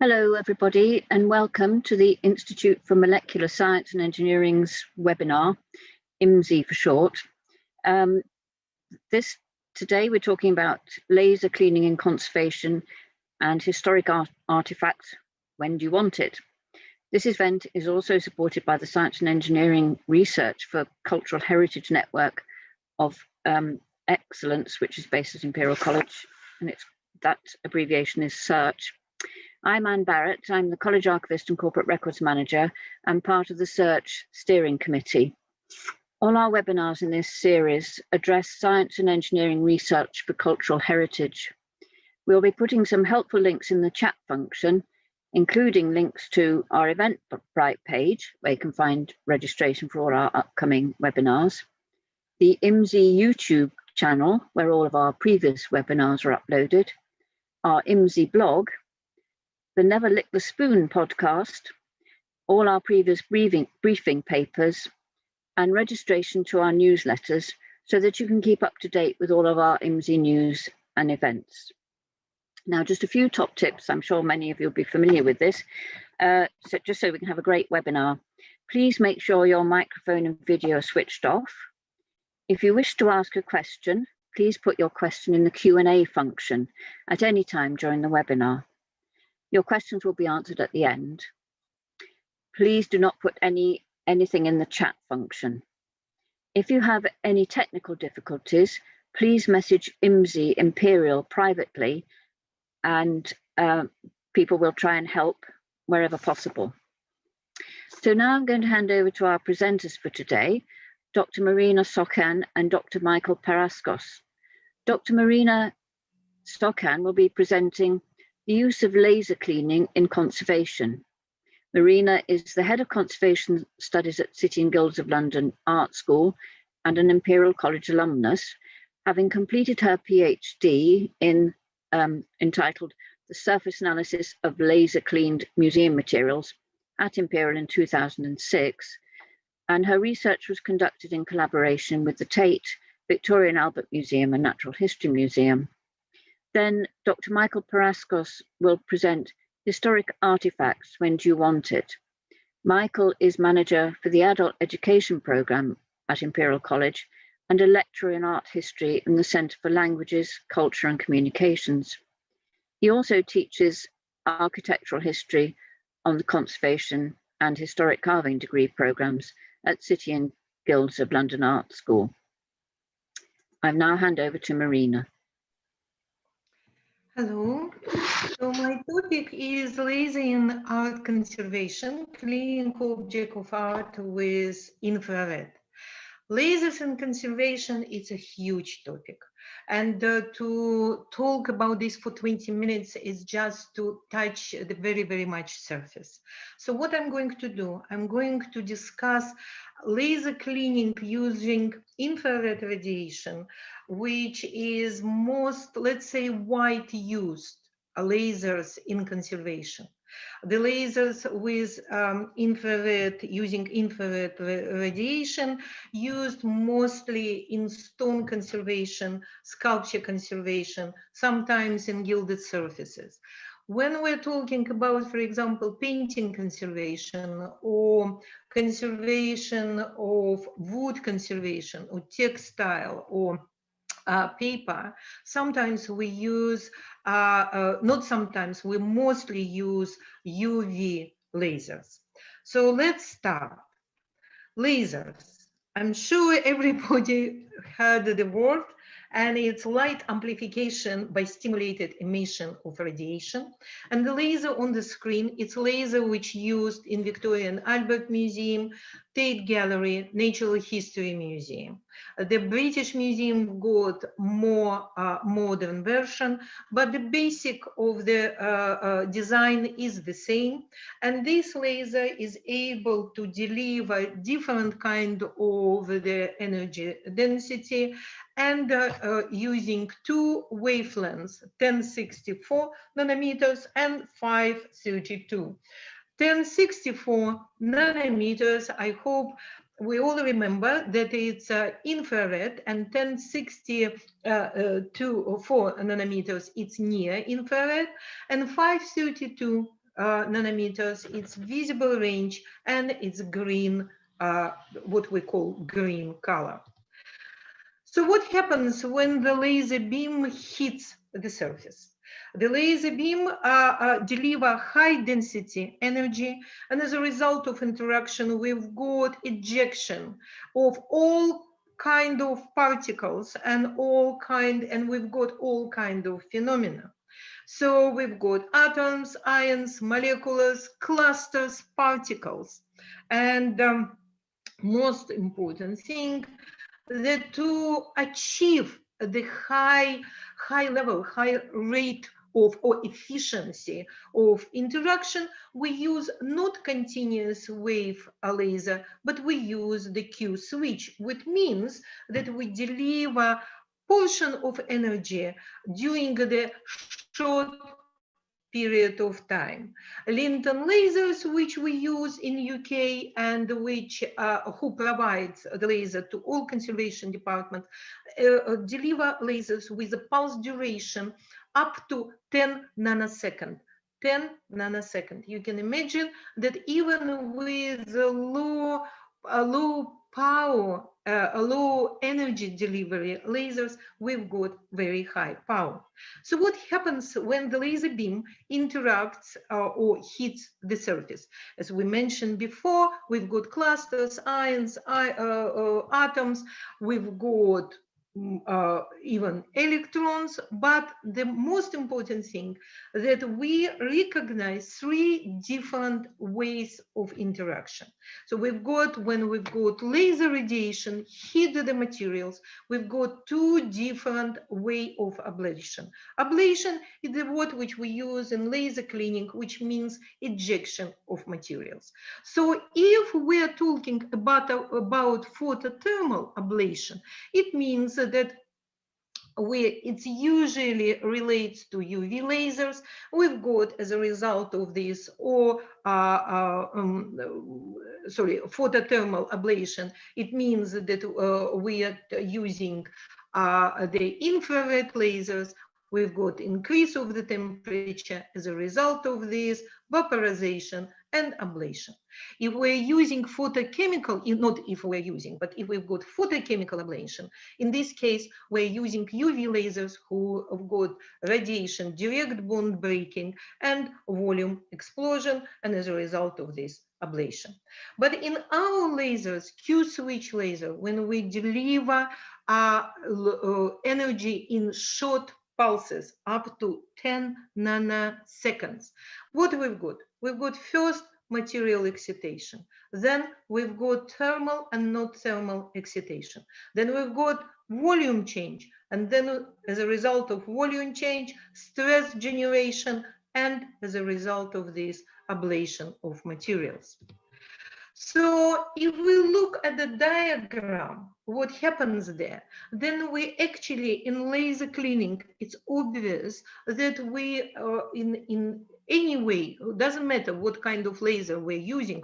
Hello everybody and welcome to the Institute for Molecular Science and Engineering's webinar, IMSE for short. Today we're talking about laser cleaning in conservation and historic artifacts. When do you want it? This event is also supported by the Science and Engineering Research for Cultural Heritage Network of Excellence, which is based at Imperial College, and that abbreviation is SEARCH. I'm Anne Barrett. I'm the College Archivist and Corporate Records Manager and part of the SEARCH Steering Committee. All our webinars in this series address science and engineering research for cultural heritage. We'll be putting some helpful links in the chat function, including links to our Eventbrite page, where you can find registration for all our upcoming webinars, the IMSE YouTube channel, where all of our previous webinars are uploaded, our IMSE blog, the Never Lick the Spoon podcast, all our previous briefing papers, and registration to our newsletters so that you can keep up to date with all of our IMSE news and events. Now, just a few top tips. I'm sure many of you will be familiar with this. Just so we can have a great webinar, please make sure your microphone and video are switched off. If you wish to ask a question, please put your question in the Q&A function at any time during the webinar. Your questions will be answered at the end. Please do not put anything in the chat function. If you have any technical difficulties, please message IMSE Imperial privately, and people will try and help wherever possible. So now I'm going to hand over to our presenters for today, Dr. Marina Socan and Dr. Michael Paraskos. Dr. Marina Socan will be presenting the use of laser cleaning in conservation. Marina is the Head of Conservation Studies at City and Guilds of London Art School and an Imperial College alumnus, having completed her PhD in entitled The Surface Analysis of Laser Cleaned Museum Materials at Imperial in 2006. And her research was conducted in collaboration with the Tate, Victoria and Albert Museum and Natural History Museum. Then Dr. Michael Paraskos will present Historic Artefacts, When Do You Want It? Michael is manager for the Adult Education Programme at Imperial College and a lecturer in art history in the Centre for Languages, Culture and Communications. He also teaches architectural history on the Conservation and Historic Carving degree programmes at City and Guilds of London Art School. I now hand over to Marina. Hello, so my topic is laser in art conservation, cleaning object of art with infrared. Lasers in conservation is a huge topic, and to talk about this for 20 minutes is just to touch the very much surface. So what I'm going to do, I'm going to discuss laser cleaning using infrared radiation, which is most, let's say, wide used lasers in conservation. The lasers with using infrared radiation used mostly in stone conservation, sculpture conservation, sometimes in gilded surfaces. When we're talking about, for example, painting conservation or conservation of wood conservation or textile or paper, sometimes we use, not sometimes, we mostly use UV lasers. So let's start. Lasers. I'm sure everybody heard the word, and it's light amplification by stimulated emission of radiation. And the laser on the screen, it's laser which used in Victoria and Albert Museum, Tate Gallery, Natural History Museum. The British Museum got more modern version, but the basic of the design is the same. And this laser is able to deliver different kind of the energy density and using two wavelengths, 1064 nanometers and 532. 1064 nanometers, I hope we all remember that it's infrared, and 1064 nanometers, it's near infrared, and 532 nanometers, its visible range, and its green, what we call green color. So what happens when the laser beam hits the surface? The laser beam deliver high density energy, and as a result of interaction, we've got ejection of all kind of particles and we've got all kind of phenomena. So we've got atoms, ions, molecules, clusters, particles, and most important thing, that to achieve the high rate of or efficiency of interaction, we use not continuous wave laser, but we use the Q switch, which means that we deliver portion of energy during the short period of time. Linton lasers, which we use in UK and which who provides the laser to all conservation departments, deliver lasers with a pulse duration up to 10 nanosecond. 10 nanosecond. You can imagine that even with low power, low energy delivery lasers, we've got very high power. So what happens when the laser beam interacts or hits the surface? As we mentioned before, we've got clusters, ions, atoms, we've got even electrons, but the most important thing that we recognize 3 different ways of interaction. So we've got, when we've got laser radiation hit the materials, we've got 2 different way of ablation. Ablation is the word which we use in laser cleaning, which means ejection of materials. So if we are talking about photothermal ablation, it means that it usually relates to UV lasers. We've got, as a result of this, or photothermal ablation, it means that we are using the infrared lasers. We've got increase of the temperature as a result of this, vaporization and ablation. If we're using photochemical, not if we're using, but if we've got photochemical ablation, in this case, we're using UV lasers who have got radiation, direct bond breaking, and volume explosion, and as a result of this, ablation. But in our lasers, Q-switch laser, when we deliver energy in short pulses up to 10 nanoseconds, what we've got? We've got first material excitation, then we've got thermal and not thermal excitation, then we've got volume change, and then as a result of volume change, stress generation, and as a result of this, ablation of materials. So if we look at the diagram, what happens there, then we actually, in laser cleaning, it's obvious that we in any way, it doesn't matter what kind of laser we're using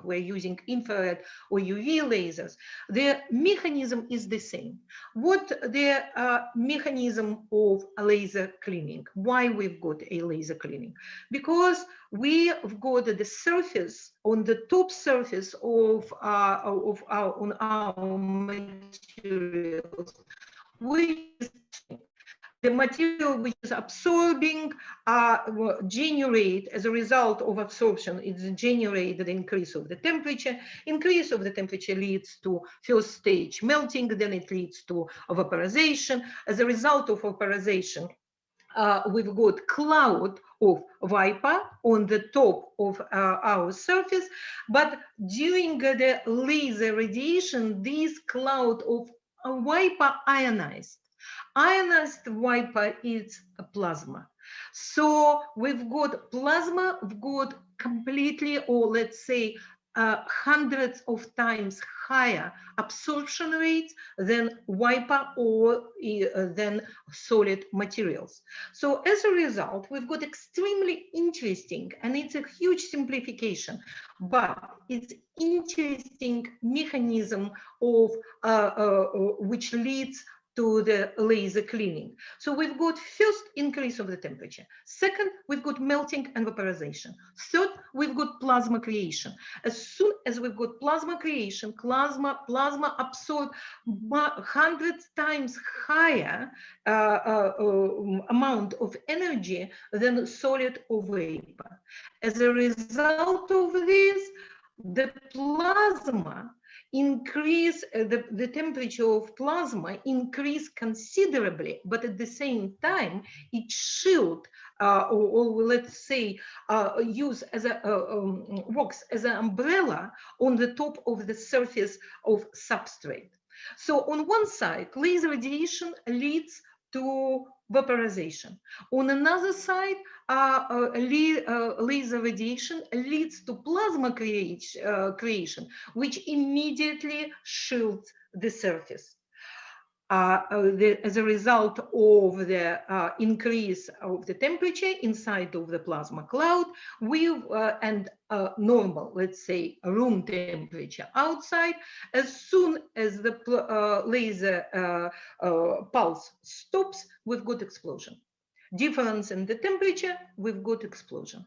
infrared or UV lasers, the mechanism is the same. What the mechanism of a laser cleaning? Why we've got a laser cleaning? Because we've got the surface, on the top surface of on our materials, which is the material which is absorbing generate, as a result of absorption, it's generated increase of the temperature. Increase of the temperature leads to first stage melting, then it leads to vaporization. As a result of vaporization, we've got cloud of vapor on the top of our surface, but during the laser radiation, this cloud of vapor ionized. Ionized vapor is a plasma. So we've got plasma, we've got completely, or let's say, hundreds of times higher absorption rates than vapor or than solid materials. So as a result, we've got extremely interesting, and it's a huge simplification, but it's interesting mechanism of which leads to the laser cleaning. So we've got first increase of the temperature. Second, we've got melting and vaporization. Third, we've got plasma creation. As soon as we've got plasma creation, plasma absorb 100 times higher amount of energy than solid or vapor. As a result of this, the plasma increase, the temperature of plasma increase considerably, but at the same time it shield or let's say use as a works as an umbrella on the top of the surface of substrate. So on one side, laser radiation leads to vaporization. On another side, laser radiation leads to plasma creation, which immediately shields the surface. As a result of the increase of the temperature inside of the plasma cloud, and normal, let's say, room temperature outside, as soon as the laser pulse stops, we've got explosion. Difference in the temperature, we've got explosion.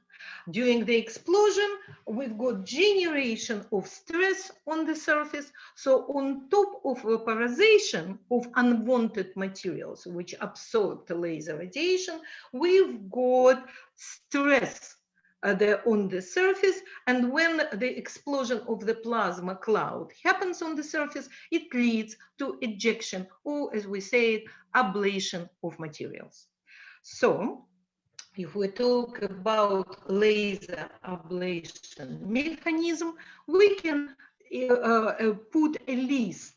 During the explosion, we've got generation of stress on the surface. So on top of vaporization of unwanted materials, which absorb the laser radiation, we've got stress on the surface. And when the explosion of the plasma cloud happens on the surface, it leads to ejection, or as we say, ablation of materials. So if we talk about laser ablation mechanism, we can put a list: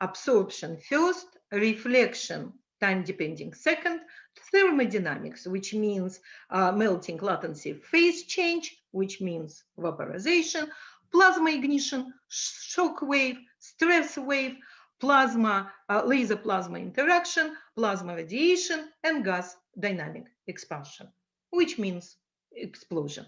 absorption first, reflection time-depending second, thermodynamics, which means melting latency phase change, which means vaporization, plasma ignition, shock wave, stress wave, plasma, laser plasma interaction, plasma radiation, and gas dynamic expansion, which means explosion.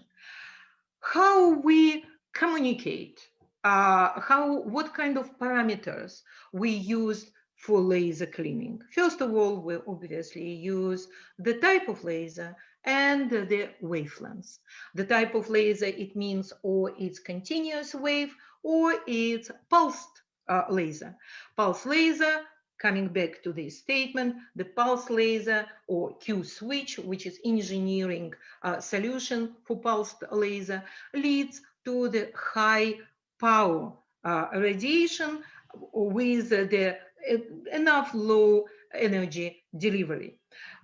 How we communicate, what kind of parameters we use for laser cleaning. First of all, we obviously use the type of laser and the wavelengths. The type of laser, it means or it's continuous wave or it's pulsed laser. Pulse laser, coming back to this statement, the pulse laser or Q switch, which is engineering solution for pulsed laser, leads to the high power radiation with the enough low energy delivery.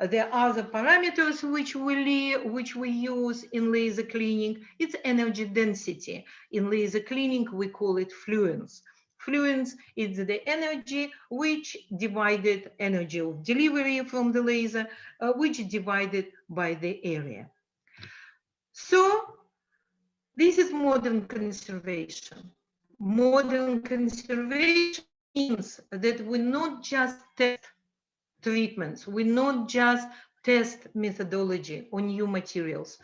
There are other parameters which we use in laser cleaning. It's energy density. In laser cleaning, we call it fluence. Fluence is the energy which divided energy of delivery from the laser, which divided by the area. So this is modern conservation. Modern conservation means that we not just test treatments, we not just test methodology on new materials,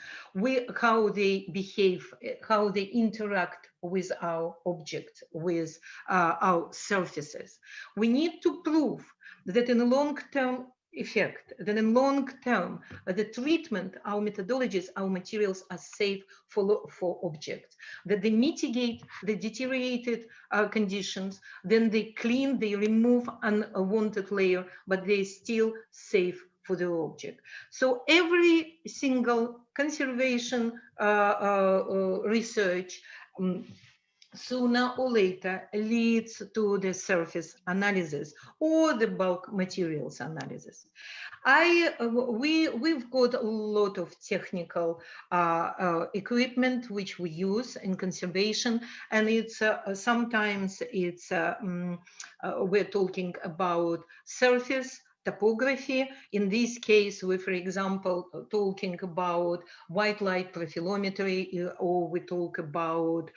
how they behave, how they interact with our objects, with our surfaces. We need to prove that in a long-term effect, that in long term, the treatment, our methodologies, our materials are safe for objects, that they mitigate the deteriorated conditions, then they clean, they remove unwanted layer, but they're still safe for the object. So every single conservation research sooner or later leads to the surface analysis or the bulk materials analysis. We've got a lot of technical equipment which we use in conservation, and it's sometimes it's we're talking about surface topography. In this case, we, for example, talking about white light profilometry, or we talk about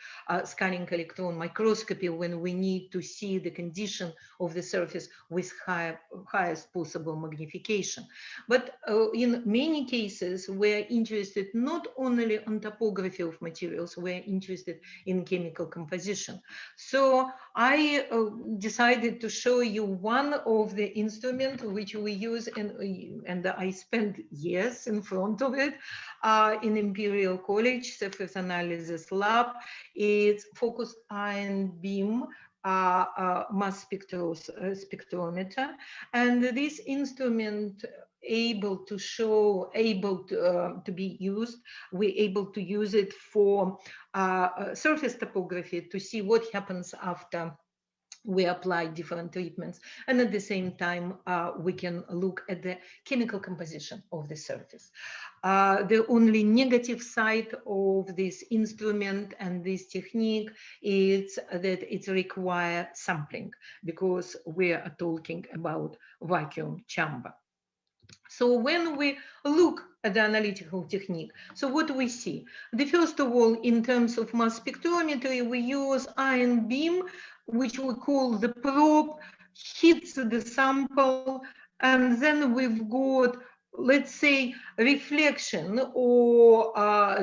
scanning electron microscopy when we need to see the condition of the surface with highest possible magnification. But in many cases, we're interested not only on topography of materials, we're interested in chemical composition. So I decided to show you one of the instruments which we use, and I spent years in front of it in Imperial College Surface Analysis Lab. It's focused ion beam mass spectrometer, and this instrument able to be used. We're able to use it for surface topography to see what happens after we apply different treatments, and at the same time we can look at the chemical composition of the surface. The only negative side of this instrument and this technique is that it requires sampling, because we are talking about vacuum chamber. So when we look at the analytical technique, so what do we see? First of all, in terms of mass spectrometry, we use ion beam, which we call the probe, hits the sample, and then we've got, let's say, reflection or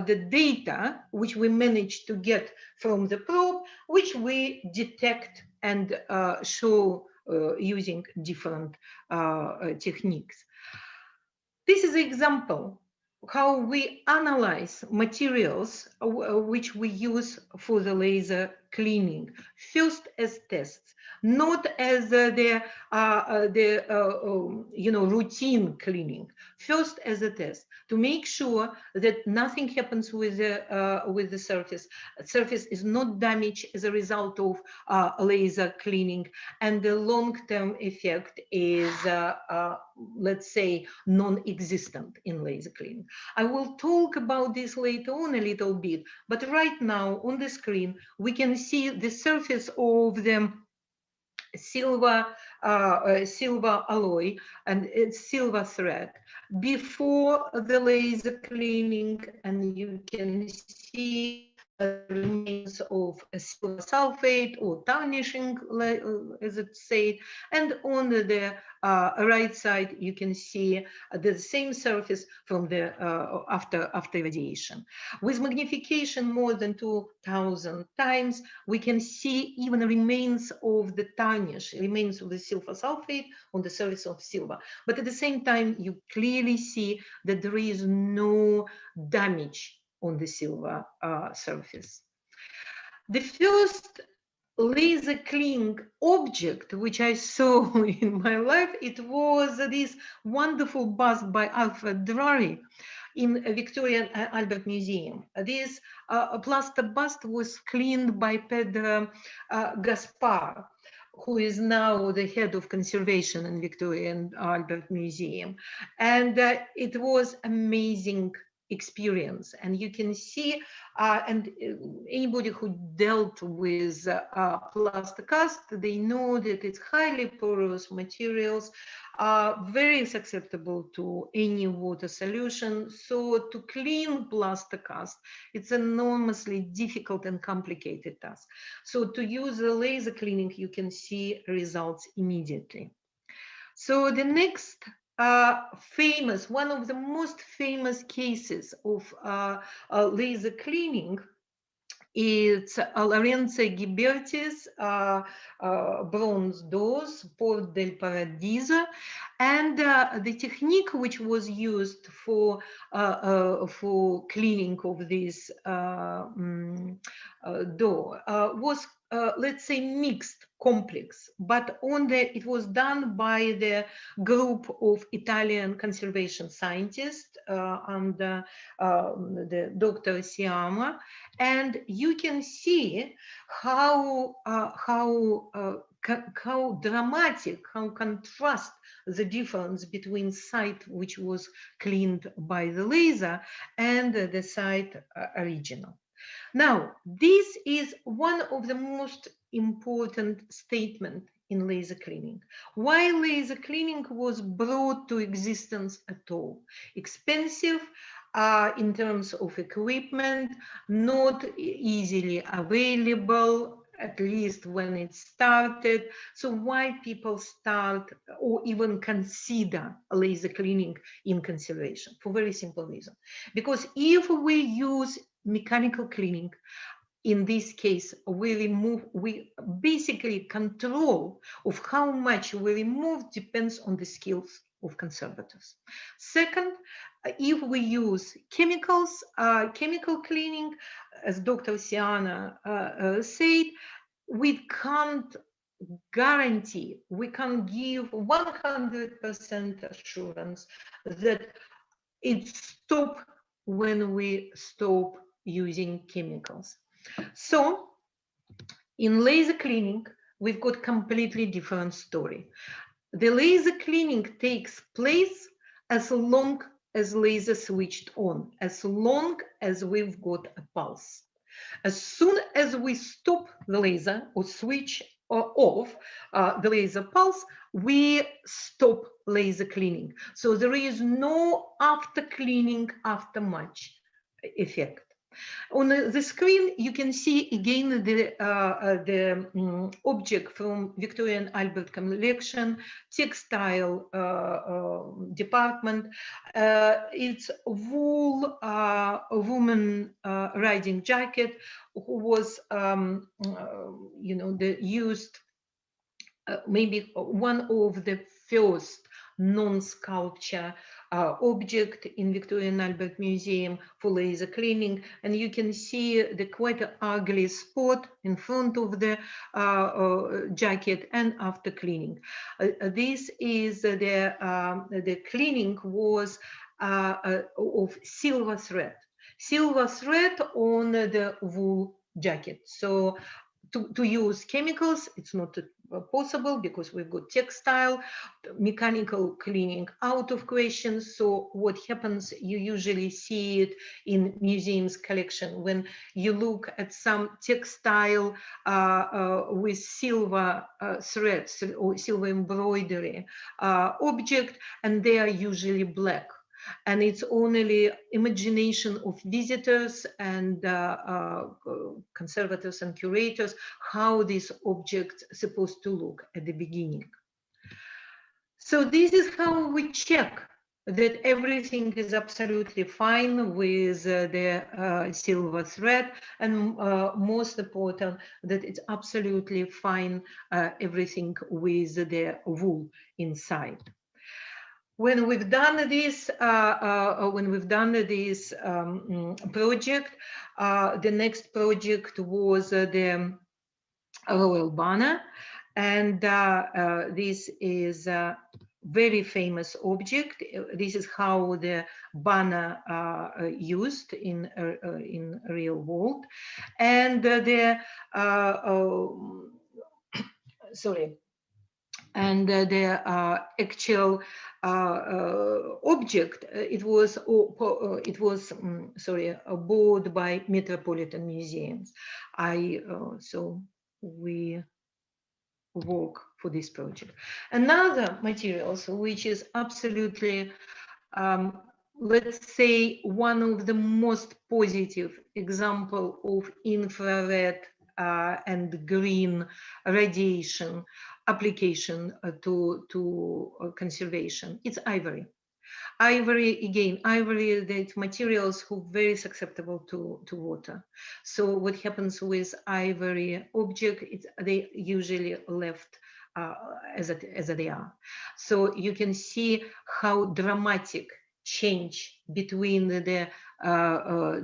the data which we manage to get from the probe, which we detect and show using different techniques. This is an example how we analyze materials which we use for the laser cleaning. First as tests, not as the routine cleaning. First as a test to make sure that nothing happens with the surface. Surface is not damaged as a result of laser cleaning, and the long-term effect is, let's say, non-existent in laser cleaning. I will talk about this later on a little bit, but right now on the screen we can see the surface of the silver alloy, and it's silver thread before the laser cleaning, and you can see remains of a silver sulfate or tarnishing, as it said, and on the right side you can see the same surface from the after radiation. With magnification more than 2000 times, we can see even remains of the tarnish, remains of the silver sulfate on the surface of silver. But at the same time, you clearly see that there is no damage on the silver surface. The first laser cleaning object which I saw in my life, it was this wonderful bust by Alfred Drury in Victoria and Albert Museum. This plaster bust was cleaned by Pedro Gaspar, who is now the head of conservation in Victoria and Albert Museum. And it was amazing experience, and you can see and anybody who dealt with plaster cast, they know that it's highly porous materials, very susceptible to any water solution. So to clean plaster cast, it's an enormously difficult and complicated task. So to use the laser cleaning, you can see results immediately. So the next one of the most famous cases of laser cleaning is Lorenzo Ghiberti's bronze doors, Port del Paradiso, and the technique which was used for cleaning of this door was, let's say, mixed, complex, but it was done by the group of Italian conservation scientists under the Dr. Siama, and you can see how dramatic, how contrast the difference between site which was cleaned by the laser and the site original. Now, this is one of the most important statement in laser cleaning. Why laser cleaning was brought to existence at all? Expensive in terms of equipment, not easily available, at least when it started. So why people start or even consider laser cleaning in conservation? For very simple reason. Because if we use mechanical cleaning, in this case, we basically control of how much we remove depends on the skills of conservators. Second, if we use chemicals, chemical cleaning, as Dr. Siana said, we can't guarantee, we can't give 100% assurance that it stops when we stop using chemicals. So in laser cleaning, we've got completely different story. The laser cleaning takes place as long as laser switched on, as long as we've got a pulse. As soon as we stop the laser or switch off the laser pulse, we stop laser cleaning. So there is no after cleaning, after much effect. On the screen, you can see again the object from Victorian Albert collection, textile department. It's wool woman riding jacket who was, used maybe one of the first non-sculpture object in Victorian Albert Museum for laser cleaning, and you can see the quite ugly spot in front of the jacket and after cleaning. This is the cleaning was of silver thread on the wool jacket. So to use chemicals, it's not possible because we've got textile, mechanical cleaning out of question. So what happens, you usually see it in museums collection when you look at some textile with silver threads or silver embroidery object, and they are usually black. And it's only imagination of visitors and conservators and curators how this object is supposed to look at the beginning. So this is how we check that everything is absolutely fine with the silver thread, and most important, that it's absolutely fine everything with the wool inside. When we've done this, project, the next project was the royal banner, and this is a very famous object. This is how the banner used in real world, and the actual object, it was bought by Metropolitan Museums. So we work for this project. Another materials which is absolutely, let's say, one of the most positive example of infrared and green radiation application to conservation. It's ivory. Ivory, again, ivory, that materials who are very susceptible to water. So what happens with ivory object, they usually left as they are. So you can see how dramatic change between the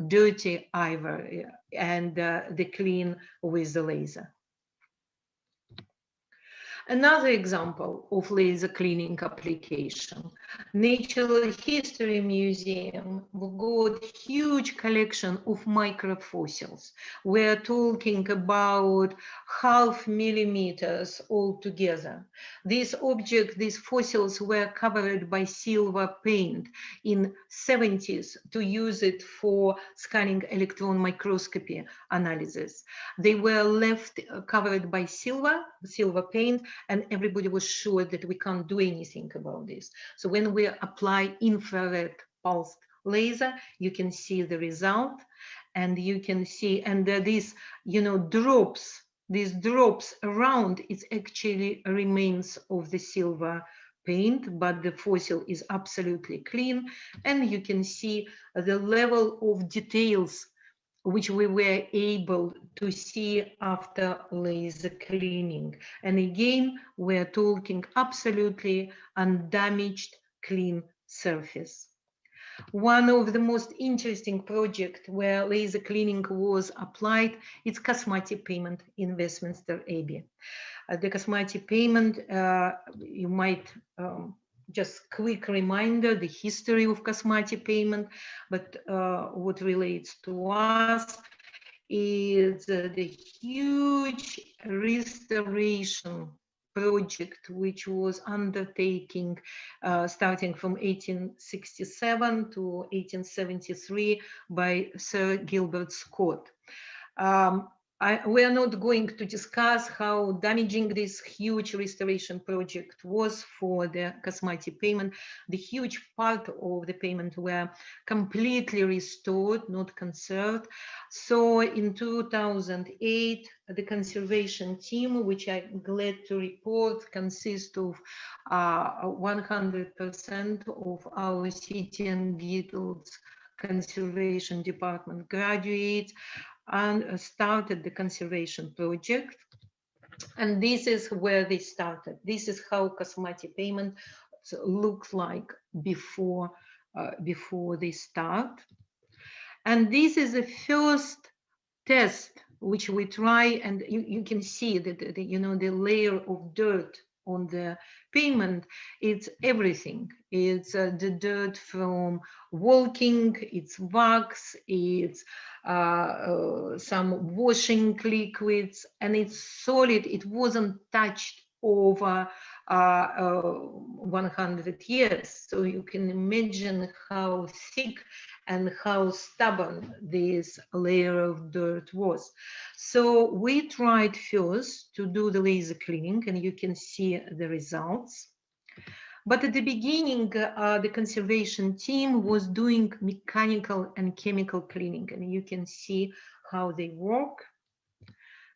dirty ivory and the clean with the laser. Another example of laser cleaning application. Natural History Museum got huge collection of microfossils. We're talking about 0.5 millimeters altogether. These objects, these fossils were covered by silver paint in 70s to use it for scanning electron microscopy analysis. They were left covered by silver paint, and everybody was sure that we can't do anything about this. So when we apply infrared pulsed laser, you can see the result, and you can see, and these, drops, these drops around, it's actually remains of the silver paint, but the fossil is absolutely clean, and you can see the level of details which we were able to see after laser cleaning. And again, we're talking absolutely undamaged, clean surface. One of the most interesting projects where laser cleaning was applied is Cosmatic Payment in Westminster Abbey. The Cosmatic Payment, you might just quick reminder, the history of Cosmatic Payment, but what relates to us is the huge restoration project which was undertaking starting from 1867 to 1873 by Sir Gilbert Scott. We are not going to discuss how damaging this huge restoration project was for the Cosmatic Payment. The huge part of the payment were completely restored, not conserved. So in 2008, the conservation team, which I'm glad to report, consists of 100% of our City and Guilds Conservation Department graduates, and started the conservation project. And this is where they started. This is how Cosmatic Payment looks like before they start. And this is the first test which we try, and you can see that the layer of dirt on the payment, it's everything. It's the dirt from walking, it's wax, it's some washing liquids, and it's solid. It wasn't touched over 100 years. So you can imagine how thick and how stubborn this layer of dirt was. So we tried first to do the laser cleaning, and you can see the results. But at the beginning, the conservation team was doing mechanical and chemical cleaning, and you can see how they work.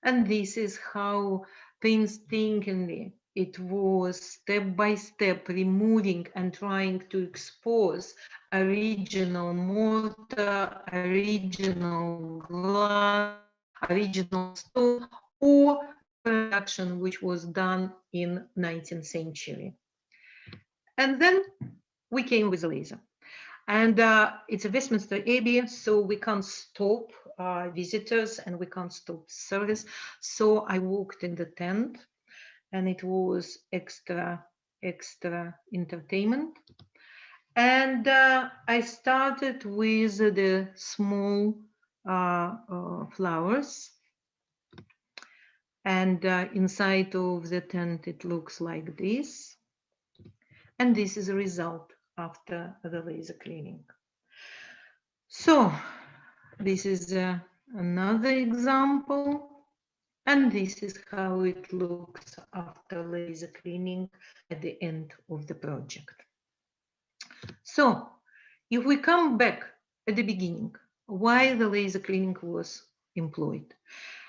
And this is how painstakingly it was step by step removing and trying to expose original mortar, original glass, original stone, or production which was done in 19th century. And then we came with a laser. And it's a Westminster Abbey, so we can't stop visitors and we can't stop service. So I walked in the tent, and it was extra entertainment. And I started with the small flowers. And inside of the tent, it looks like this. And this is a result after the laser cleaning. So this is another example, and this is how it looks after laser cleaning at the end of the project. So if we come back at the beginning, why the laser cleaning was employed,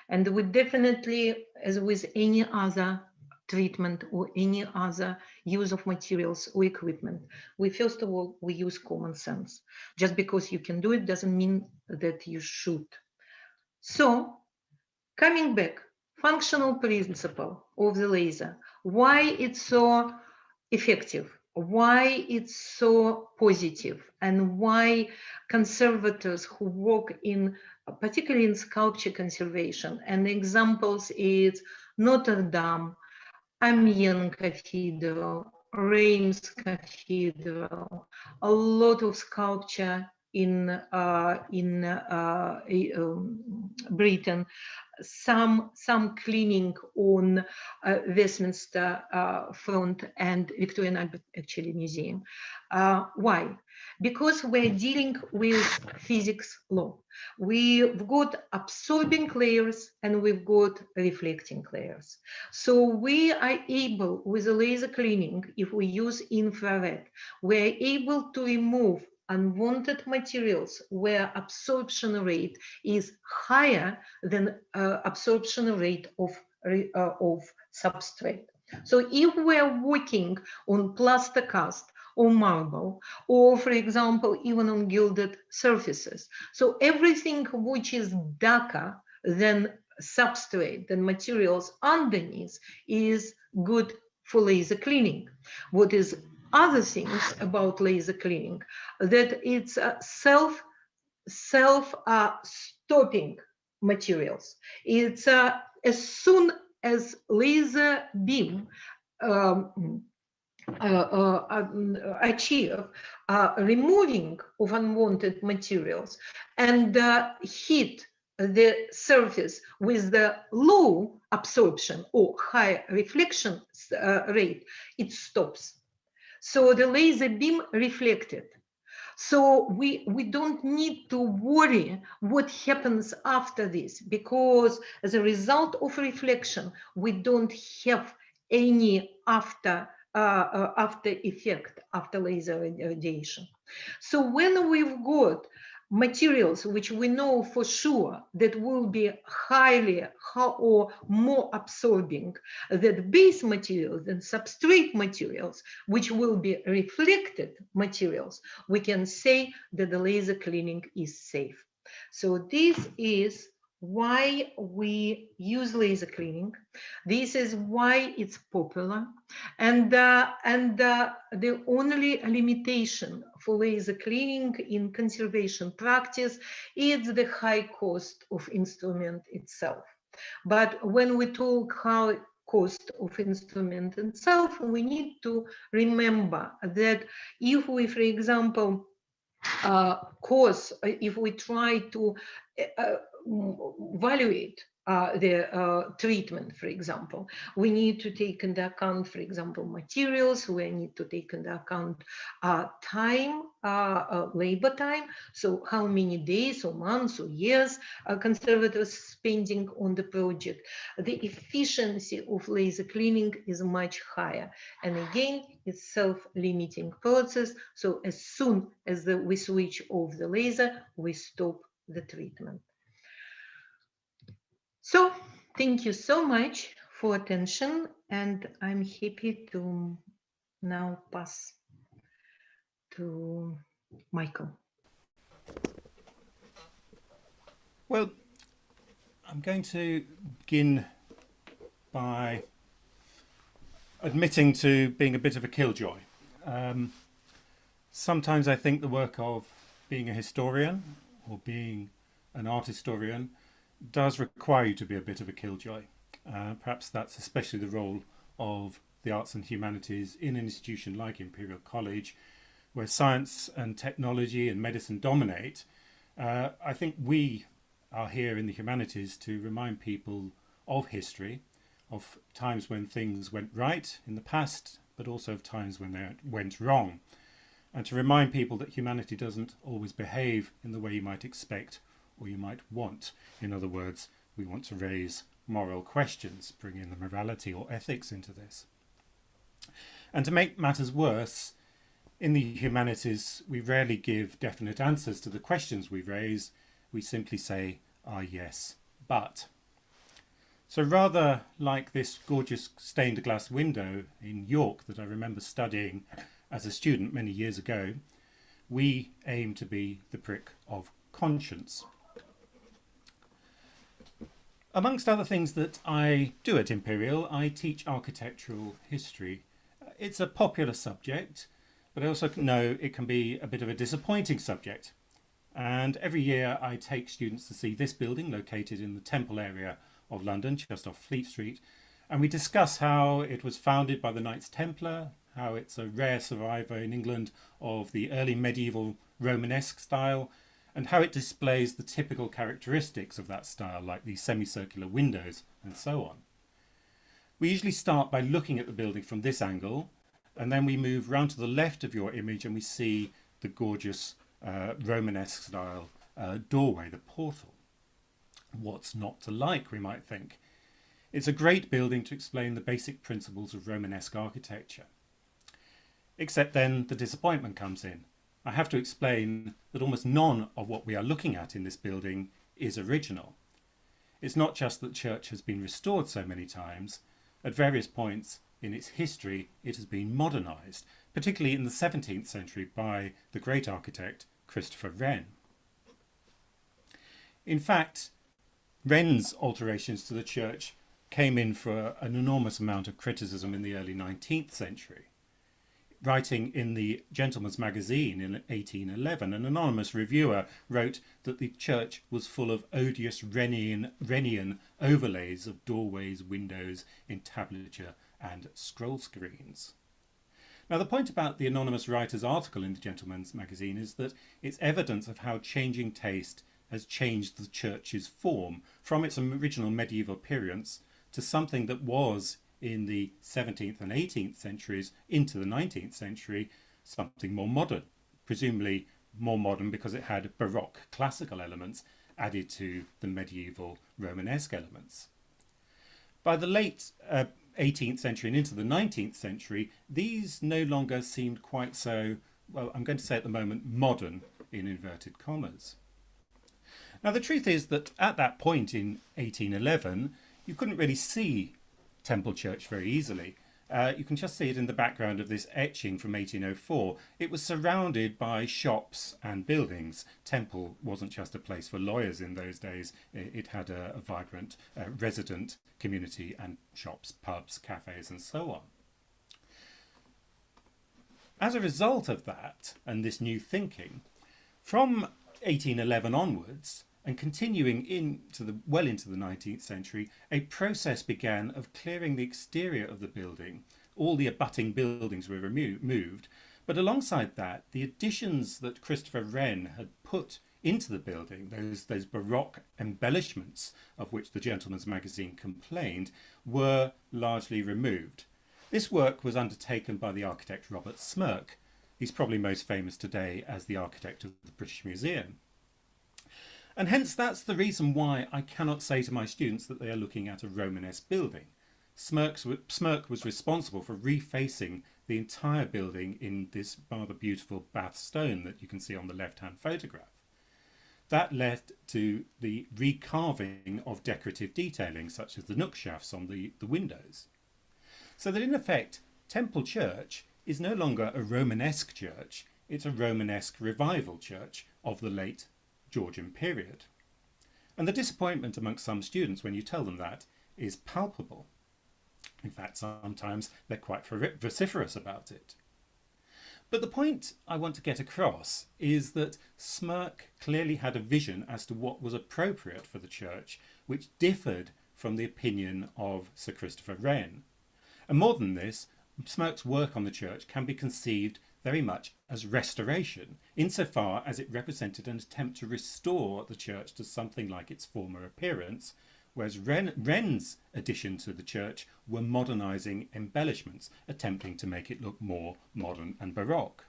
and we definitely, as with any other treatment or any other use of materials or equipment, we first of all, we use common sense. Just because you can do it doesn't mean that you should. So coming back, functional principle of the laser, why it's so effective, why it's so positive, and why conservators who work in, particularly in sculpture conservation, and examples is Notre Dame, Amiens Cathedral, Reims Cathedral, a lot of sculpture in Britain, some cleaning on Westminster front and Victorian Albert actually Museum. Why? Because we're dealing with physics law. We've got absorbing layers and we've got reflecting layers. So we are able, with a laser cleaning, if we use infrared, we're able to remove unwanted materials where absorption rate is higher than absorption rate of substrate. So if we're working on plaster cast or marble, or for example, even on gilded surfaces, so everything which is darker than substrate, than materials underneath, is good for laser cleaning. What is other things about laser cleaning, that it's self-stopping materials. It's as soon as laser beam achieve removing of unwanted materials and hit the surface with the low absorption or high reflection rate, it stops. So the laser beam reflected. So we don't need to worry what happens after this, because as a result of reflection, we don't have any after effect after laser radiation. So when we've got materials which we know for sure that will be highly or more absorbing than base materials than substrate materials, which will be reflected materials, we can say that the laser cleaning is safe. So this is why we use laser cleaning. This is why it's popular. And the only limitation for laser cleaning in conservation practice is the high cost of instrument itself. But when we talk high cost of instrument itself, we need to remember that if we, for example, if we try to evaluate the treatment, for example, we need to take into account, for example, materials, we need to take into account time, labor time, so how many days or months or years conservators spending on the project. The efficiency of laser cleaning is much higher, and again, it's self-limiting process, so as soon as we switch off the laser, we stop the treatment. So thank you so much for attention, and I'm happy to now pass to Michael. Well, I'm going to begin by admitting to being a bit of a killjoy. Sometimes I think the work of being a historian or being an art historian does require you to be a bit of a killjoy. Perhaps that's especially the role of the arts and humanities in an institution like Imperial College, where science and technology and medicine dominate. I think we are here in the humanities to remind people of history, of times when things went right in the past, but also of times when they went wrong, and to remind people that humanity doesn't always behave in the way you might expect or you might want. In other words, we want to raise moral questions, bring in the morality or ethics into this. And to make matters worse, in the humanities, we rarely give definite answers to the questions we raise. We simply say, yes, but. So rather like this gorgeous stained glass window in York that I remember studying as a student many years ago, we aim to be the prick of conscience. Amongst other things that I do at Imperial, I teach architectural history. It's a popular subject, but I also know it can be a bit of a disappointing subject. And every year I take students to see this building located in the Temple area of London, just off Fleet Street. And we discuss how it was founded by the Knights Templar, how it's a rare survivor in England of the early medieval Romanesque style, and how it displays the typical characteristics of that style, like the semicircular windows and so on. We usually start by looking at the building from this angle, and then we move round to the left of your image and we see the gorgeous Romanesque style doorway, the portal. What's not to like, we might think? It's a great building to explain the basic principles of Romanesque architecture. Except then the disappointment comes in. I have to explain that almost none of what we are looking at in this building is original. It's not just that the church has been restored so many times. At various points in its history, it has been modernised, particularly in the 17th century by the great architect Christopher Wren. In fact, Wren's alterations to the church came in for an enormous amount of criticism in the early 19th century. Writing in the Gentleman's Magazine in 1811, an anonymous reviewer wrote that the church was full of odious Wrenian overlays of doorways, windows, entablature and scroll screens. Now, the point about the anonymous writer's article in the Gentleman's Magazine is that it's evidence of how changing taste has changed the church's form from its original medieval appearance to something that was, in the 17th and 18th centuries into the 19th century, something more modern, presumably more modern because it had Baroque classical elements added to the medieval Romanesque elements. By the late 18th century and into the 19th century, these no longer seemed quite so, well, I'm going to say at the moment, modern in inverted commas. Now, the truth is that at that point in 1811, you couldn't really see Temple Church very easily. You can just see it in the background of this etching from 1804. It was surrounded by shops and buildings. Temple wasn't just a place for lawyers in those days. It had a vibrant resident community and shops, pubs, cafes and so on. As a result of that and this new thinking, from 1811 onwards, and continuing well into the 19th century, a process began of clearing the exterior of the building. All the abutting buildings were removed, but alongside that, the additions that Christopher Wren had put into the building, those Baroque embellishments of which the Gentleman's Magazine complained, were largely removed. This work was undertaken by the architect Robert Smirke. He's probably most famous today as the architect of the British Museum. And hence that's the reason why I cannot say to my students that they are looking at a Romanesque building. Smirke was responsible for refacing the entire building in this rather beautiful Bath stone that you can see on the left-hand photograph. That led to the recarving of decorative detailing, such as the nook shafts on the windows. So that in effect, Temple Church is no longer a Romanesque church, it's a Romanesque revival church of the late Georgian period. And the disappointment amongst some students when you tell them that is palpable. In fact, sometimes they're quite vociferous about it. But the point I want to get across is that Smirke clearly had a vision as to what was appropriate for the church, which differed from the opinion of Sir Christopher Wren. And more than this, Smirke's work on the church can be conceived very much as restoration, insofar as it represented an attempt to restore the church to something like its former appearance, whereas Wren's addition to the church were modernising embellishments, attempting to make it look more modern and Baroque.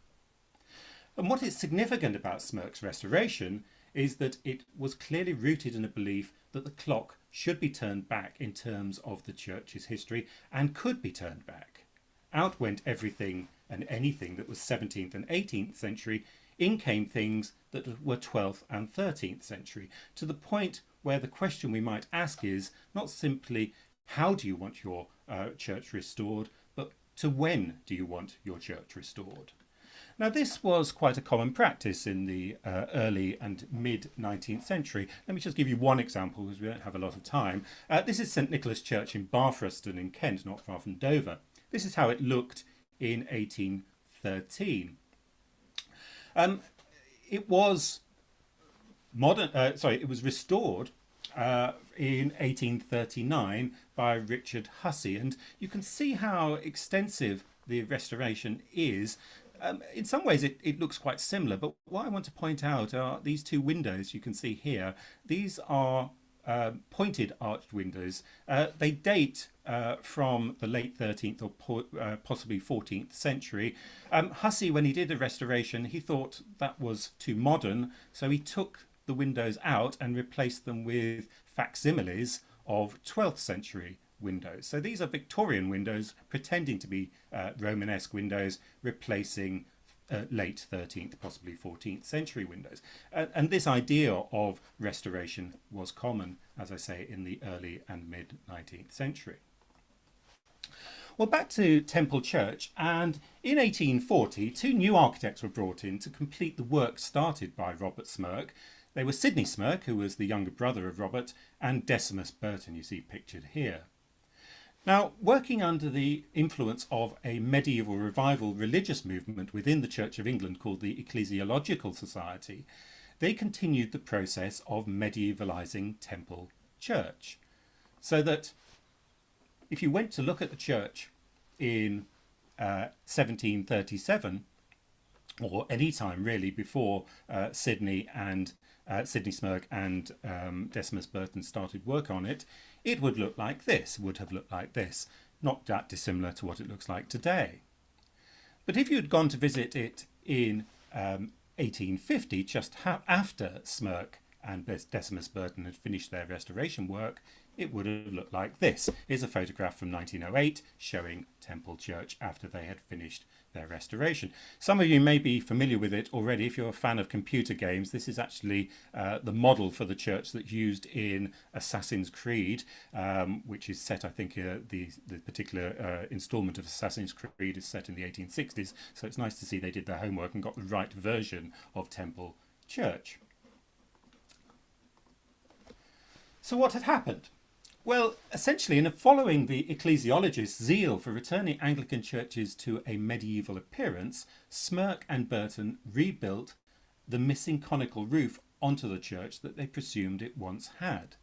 And what is significant about Smirke's restoration is that it was clearly rooted in a belief that the clock should be turned back in terms of the church's history and could be turned back. Out went everything and anything that was 17th and 18th century, in came things that were 12th and 13th century, to the point where the question we might ask is not simply how do you want your church restored, but to when do you want your church restored? Now, this was quite a common practice in the early and mid-19th century. Let me just give you one example because we don't have a lot of time. This is St Nicholas Church in Barfreston in Kent, not far from Dover. This is how it looked in 1813. It was it was restored in 1839 by Richard Hussey, and you can see how extensive the restoration is. In some ways it looks quite similar, but what I want to point out are these two windows you can see here. These are pointed arched windows. They date from the late 13th or possibly 14th century. Hussey, when he did the restoration, he thought that was too modern, so he took the windows out and replaced them with facsimiles of 12th century windows. So these are Victorian windows pretending to be Romanesque windows, replacing late 13th, possibly 14th century windows. And this idea of restoration was common, as I say, in the early and mid 19th century. Well, back to Temple Church, and in 1840 two new architects were brought in to complete the work started by Robert Smirke. They were Sidney Smirke, who was the younger brother of Robert, and Decimus Burton, you see pictured here. Now, working under the influence of a medieval revival religious movement within the Church of England called the Ecclesiological Society, they continued the process of medievalising Temple Church. So that if you went to look at the church in 1737, or any time really before Sidney Smirke and Decimus Burton started work on it, it would look like this, would have looked like this, not that dissimilar to what it looks like today. But if you had gone to visit it in 1850, just after Smirke and Decimus Burton had finished their restoration work, it would have looked like this. Here's a photograph from 1908 showing Temple Church after they had finished their restoration. Some of you may be familiar with it already if you're a fan of computer games. This is actually the model for the church that's used in Assassin's Creed, which is set, I think, the particular instalment of Assassin's Creed is set in the 1860s. So it's nice to see they did their homework and got the right version of Temple Church. So what had happened? Well, essentially, in following the ecclesiologists' zeal for returning Anglican churches to a medieval appearance, Smirke and Burton rebuilt the missing conical roof onto the church that they presumed it once had.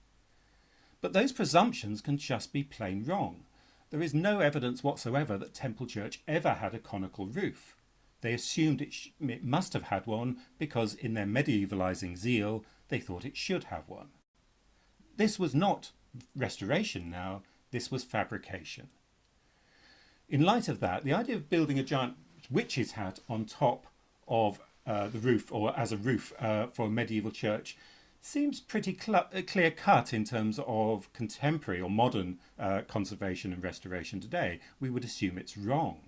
But those presumptions can just be plain wrong. There is no evidence whatsoever that Temple Church ever had a conical roof. They assumed it must have had one because in their medievalising zeal, they thought it should have one. This was not restoration now, this was fabrication. In light of that, the idea of building a giant witch's hat on top of the roof, or as a roof for a medieval church, seems pretty clear cut in terms of contemporary or modern conservation and restoration today. We would assume it's wrong.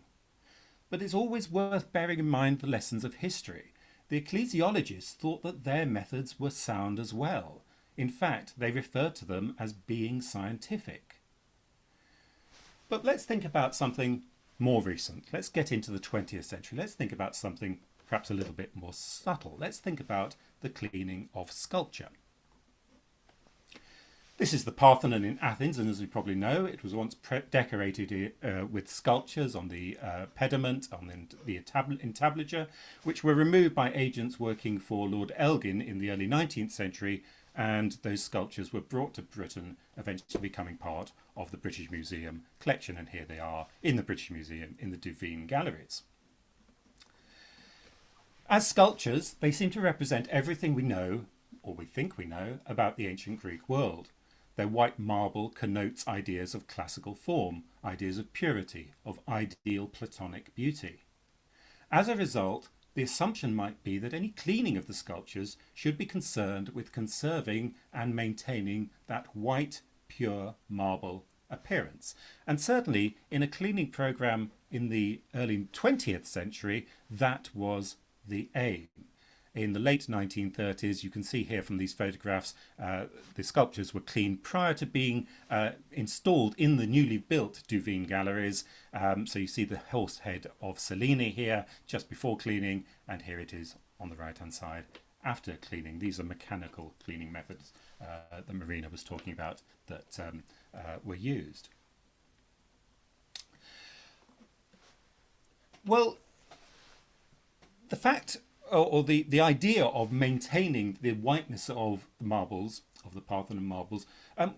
But it's always worth bearing in mind the lessons of history. The ecclesiologists thought that their methods were sound as well. In fact, they referred to them as being scientific. But let's think about something more recent. Let's get into the 20th century. Let's think about something perhaps a little bit more subtle. Let's think about the cleaning of sculpture. This is the Parthenon in Athens, and as you probably know, it was once decorated with sculptures on the pediment, on the entablature, which were removed by agents working for Lord Elgin in the early 19th century, and those sculptures were brought to Britain, eventually becoming part of the British Museum collection, and here they are in the British Museum in the Duveen Galleries. As sculptures, they seem to represent everything we know, or we think we know, about the ancient Greek world. Their white marble connotes ideas of classical form, ideas of purity, of ideal Platonic beauty. As a result, the assumption might be that any cleaning of the sculptures should be concerned with conserving and maintaining that white, pure marble appearance. And certainly in a cleaning program in the early 20th century, that was the aim. In the late 1930s, you can see here from these photographs, the sculptures were cleaned prior to being installed in the newly built Duveen Galleries. So you see the horse head of Selene here just before cleaning, and here it is on the right hand side after cleaning. These are mechanical cleaning methods that Marina was talking about that were used. Well, the fact or the idea of maintaining the whiteness of the marbles of the Parthenon marbles,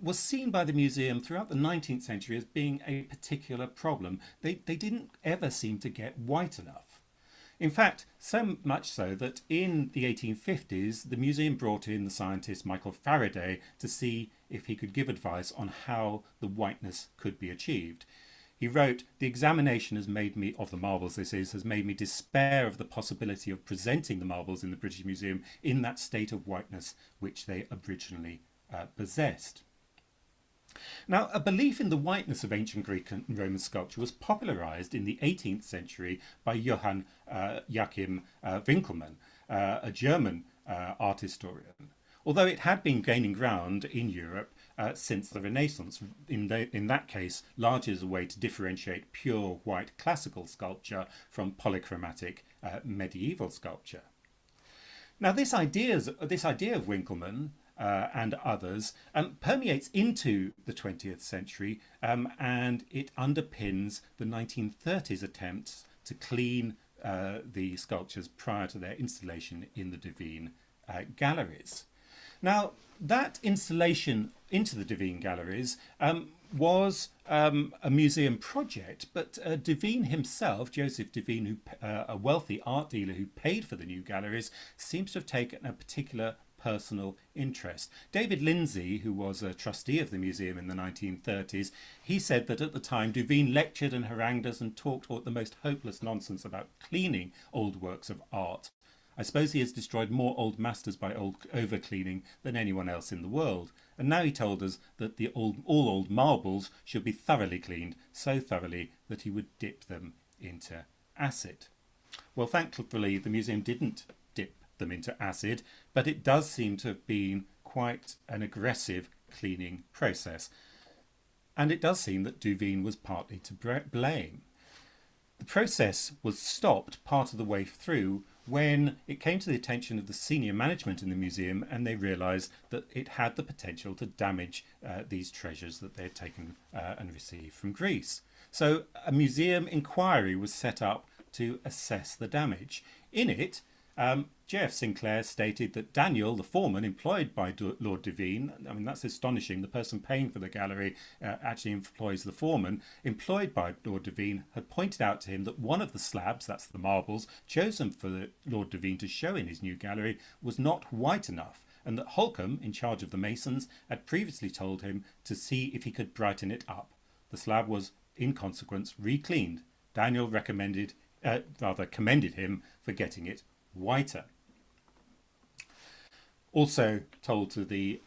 was seen by the museum throughout the 19th century as being a particular problem. They didn't ever seem to get white enough. In fact, so much so that in the 1850s, the museum brought in the scientist Michael Faraday to see if he could give advice on how the whiteness could be achieved. He wrote, "The examination has made me, of the marbles this is, has made me despair of the possibility of presenting the marbles in the British Museum in that state of whiteness which they originally possessed." Now, a belief in the whiteness of ancient Greek and Roman sculpture was popularised in the 18th century by Johann Joachim Winckelmann, a German art historian. Although it had been gaining ground in Europe since the Renaissance, in that case largely as a way to differentiate pure white classical sculpture from polychromatic medieval sculpture. Now, this idea of Winckelmann and others permeates into the 20th century, and it underpins the 1930s attempts to clean the sculptures prior to their installation in the Devine galleries. Now, that installation into the Devine galleries was a museum project, but Devine himself, Joseph Devine, a wealthy art dealer who paid for the new galleries, seems to have taken a particular personal interest. David Lindsay, who was a trustee of the museum in the 1930s, he said that at the time Devine lectured and harangued us and talked the most hopeless nonsense about cleaning old works of art. I suppose he has destroyed more old masters by over-cleaning than anyone else in the world. And now he told us that all old marbles should be thoroughly cleaned, so thoroughly that he would dip them into acid. Well, thankfully, the museum didn't dip them into acid, but it does seem to have been quite an aggressive cleaning process. And it does seem that Devine was partly to blame. The process was stopped part of the way through when it came to the attention of the senior management in the museum, and they realised that it had the potential to damage these treasures that they had taken and received from Greece. So a museum inquiry was set up to assess the damage. In it, J.F. Sinclair stated that Daniel, the foreman employed by Lord Devine, I mean, that's astonishing, the person paying for the gallery actually employs the foreman, employed by Lord Devine, had pointed out to him that one of the slabs, that's the marbles, chosen for Lord Devine to show in his new gallery was not white enough, and that Holcomb, in charge of the masons, had previously told him to see if he could brighten it up. The slab was, in consequence, re-cleaned. Daniel commended him for getting it whiter. Also told to the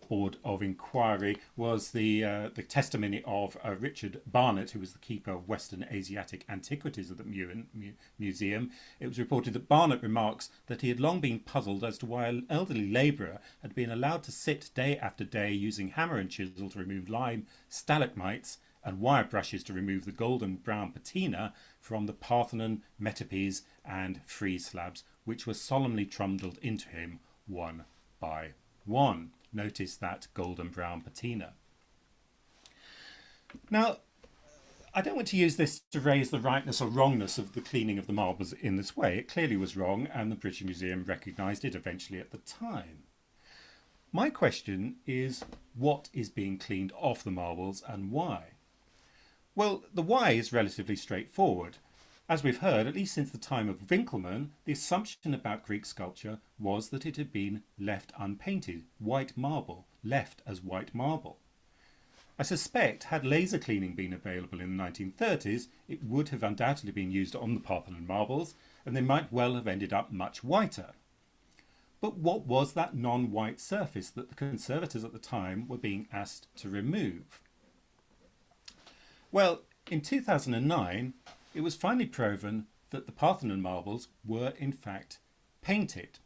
Board of Inquiry was the testimony of Richard Barnett, who was the keeper of Western Asiatic Antiquities of the museum. It was reported that Barnett remarks that he had long been puzzled as to why an elderly labourer had been allowed to sit day after day using hammer and chisel to remove lime stalagmites and wire brushes to remove the golden brown patina from the Parthenon, metopes and frieze slabs, which were solemnly trundled into him one by one. Notice that golden brown patina. Now, I don't want to use this to raise the rightness or wrongness of the cleaning of the marbles in this way. It clearly was wrong, and the British Museum recognised it eventually at the time. My question is, what is being cleaned off the marbles and why? Well, the why is relatively straightforward. As we've heard, at least since the time of Winckelmann, the assumption about Greek sculpture was that it had been left unpainted, white marble, left as white marble. I suspect had laser cleaning been available in the 1930s, it would have undoubtedly been used on the Parthenon marbles, and they might well have ended up much whiter. But what was that non-white surface that the conservators at the time were being asked to remove? Well, in 2009, it was finally proven that the Parthenon marbles were in fact painted.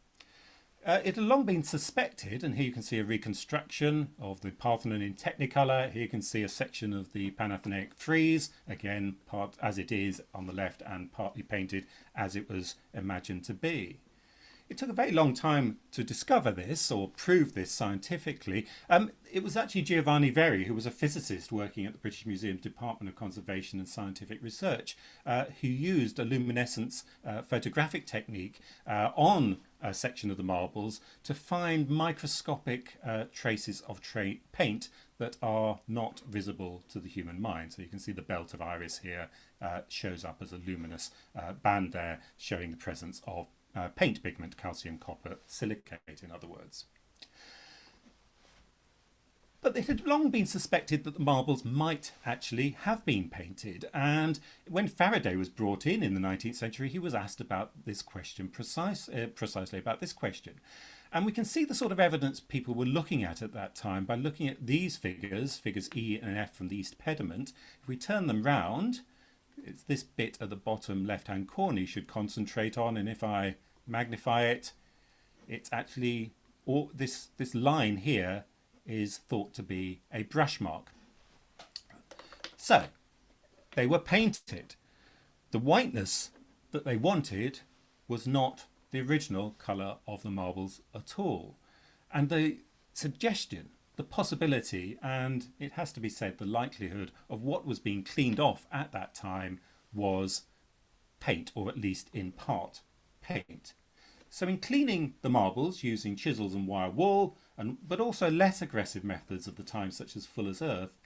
It had long been suspected, and here you can see a reconstruction of the Parthenon in Technicolor. Here you can see a section of the Panathenaic frieze, again part as it is on the left and partly painted as it was imagined to be. It took a very long time to discover this or prove this scientifically. It was actually Giovanni Verri, who was a physicist working at the British Museum's Department of Conservation and Scientific Research, who used a luminescence photographic technique on section of the marbles to find microscopic traces of paint that are not visible to the human mind. So you can see the belt of iris here shows up as a luminous band there, showing the presence of paint pigment, calcium, copper, silicate, in other words. But it had long been suspected that the marbles might actually have been painted, and when Faraday was brought in the 19th century, he was asked about this question, precisely about this question. And we can see the sort of evidence people were looking at that time by looking at these figures E and F from the east pediment. If we turn them round, it's this bit at the bottom left-hand corner you should concentrate on, and if I magnify it, it's actually all this line here is thought to be a brush mark. So they were painted. The whiteness that they wanted was not the original colour of the marbles at all. And the suggestion, the possibility, and it has to be said the likelihood of what was being cleaned off at that time was paint, or at least in part paint. So in cleaning the marbles using chisels and wire wool, but also less aggressive methods of the time such as fuller's earth,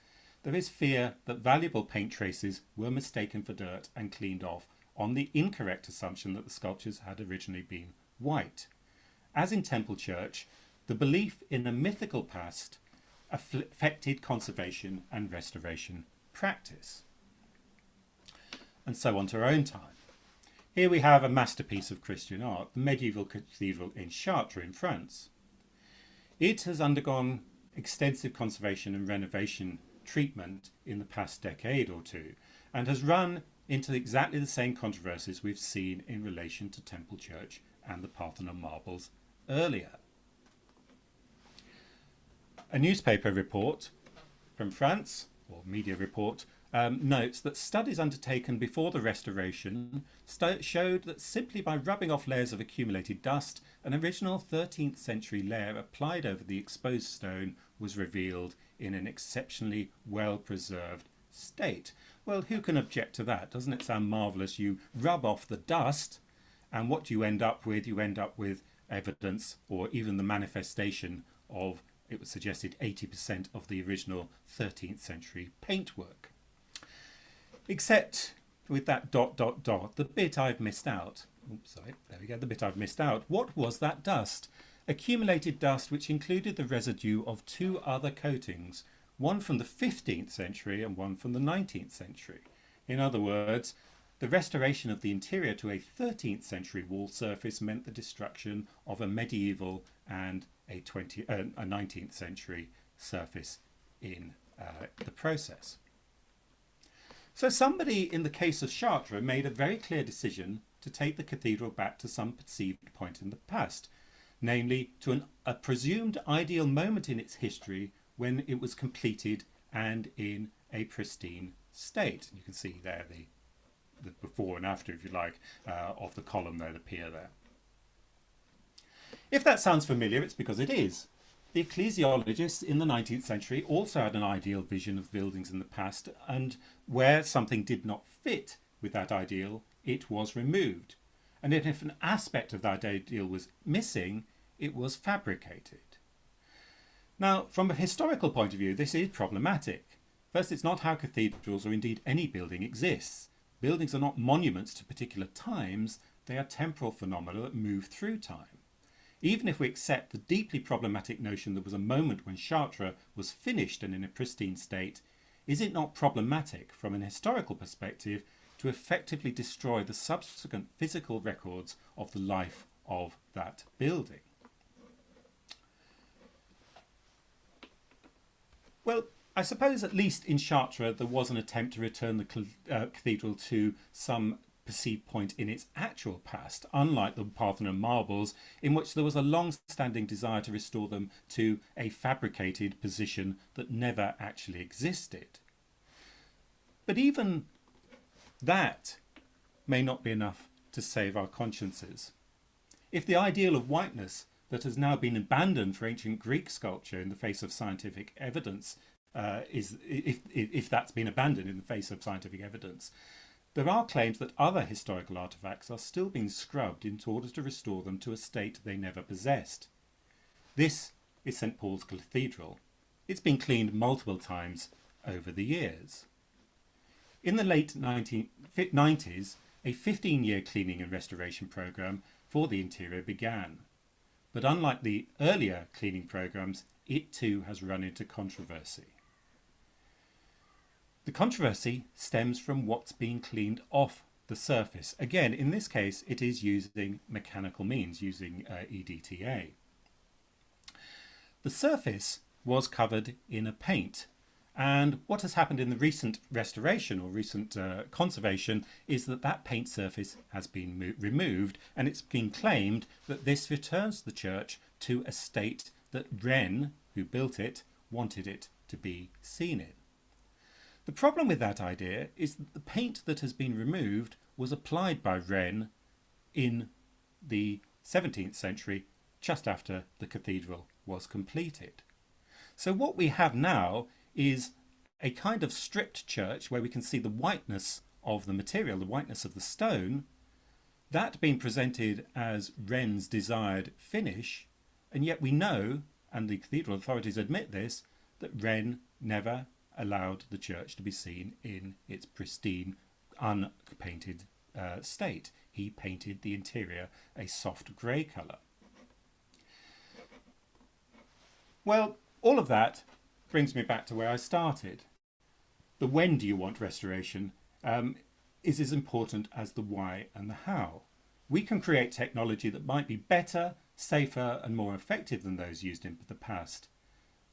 there is fear that valuable paint traces were mistaken for dirt and cleaned off on the incorrect assumption that the sculptures had originally been white. As in Temple Church, the belief in a mythical past affected conservation and restoration practice. And so on to our own time. Here we have a masterpiece of Christian art, the medieval cathedral in Chartres in France. It has undergone extensive conservation and renovation treatment in the past decade or two, and has run into exactly the same controversies we've seen in relation to Temple Church and the Parthenon marbles earlier. A newspaper report from France, or media report, notes that studies undertaken before the restoration showed that simply by rubbing off layers of accumulated dust, an original 13th century layer applied over the exposed stone was revealed in an exceptionally well preserved state. Well, who can object to that? Doesn't it sound marvellous? You rub off the dust, and what do you end up with? You end up with evidence, or even the manifestation of, it was suggested, 80% of the original 13th century paintwork. Except with that ... the bit I've missed out. Oops, sorry, there we go, the bit I've missed out. What was that dust? Accumulated dust which included the residue of two other coatings, one from the 15th century and one from the 19th century. In other words, the restoration of the interior to a 13th century wall surface meant the destruction of a medieval and a 19th century surface in the process. So somebody in the case of Chartres made a very clear decision to take the cathedral back to some perceived point in the past, namely to a presumed ideal moment in its history when it was completed and in a pristine state. You can see there the before and after, if you like, of the column there, the pier there. If that sounds familiar, it's because it is. The ecclesiologists in the 19th century also had an ideal vision of buildings in the past, and where something did not fit with that ideal, it was removed. And if an aspect of that ideal was missing, it was fabricated. Now, from a historical point of view, this is problematic. First, it's not how cathedrals, or indeed any building, exists. Buildings are not monuments to particular times, they are temporal phenomena that move through time. Even if we accept the deeply problematic notion there was a moment when Chartres was finished and in a pristine state, is it not problematic from an historical perspective to effectively destroy the subsequent physical records of the life of that building? Well, I suppose at least in Chartres there was an attempt to return the cathedral to some perceived point in its actual past, unlike the Parthenon marbles, in which there was a long-standing desire to restore them to a fabricated position that never actually existed. But even that may not be enough to save our consciences. If the ideal of whiteness that has now been abandoned for ancient Greek sculpture in the face of scientific evidence if that's been abandoned in the face of scientific evidence, there are claims that other historical artefacts are still being scrubbed in order to restore them to a state they never possessed. This is St Paul's Cathedral. It's been cleaned multiple times over the years. In the late 1990s, a 15-year cleaning and restoration programme for the interior began. But unlike the earlier cleaning programmes, it too has run into controversy. The controversy stems from what's being cleaned off the surface. Again, in this case, it is using mechanical means, using EDTA. The surface was covered in a paint, and what has happened in the recent restoration or recent conservation is that that paint surface has been removed, and it's been claimed that this returns the church to a state that Wren, who built it, wanted it to be seen in. The problem with that idea is that the paint that has been removed was applied by Wren in the 17th century, just after the cathedral was completed. So what we have now is a kind of stripped church where we can see the whiteness of the material, the whiteness of the stone, that being presented as Wren's desired finish, and yet we know, and the cathedral authorities admit this, that Wren never allowed the church to be seen in its pristine, unpainted state. He painted the interior a soft grey colour. Well, all of that brings me back to where I started. The when do you want restoration is as important as the why and the how. We can create technology that might be better, safer and more effective than those used in the past.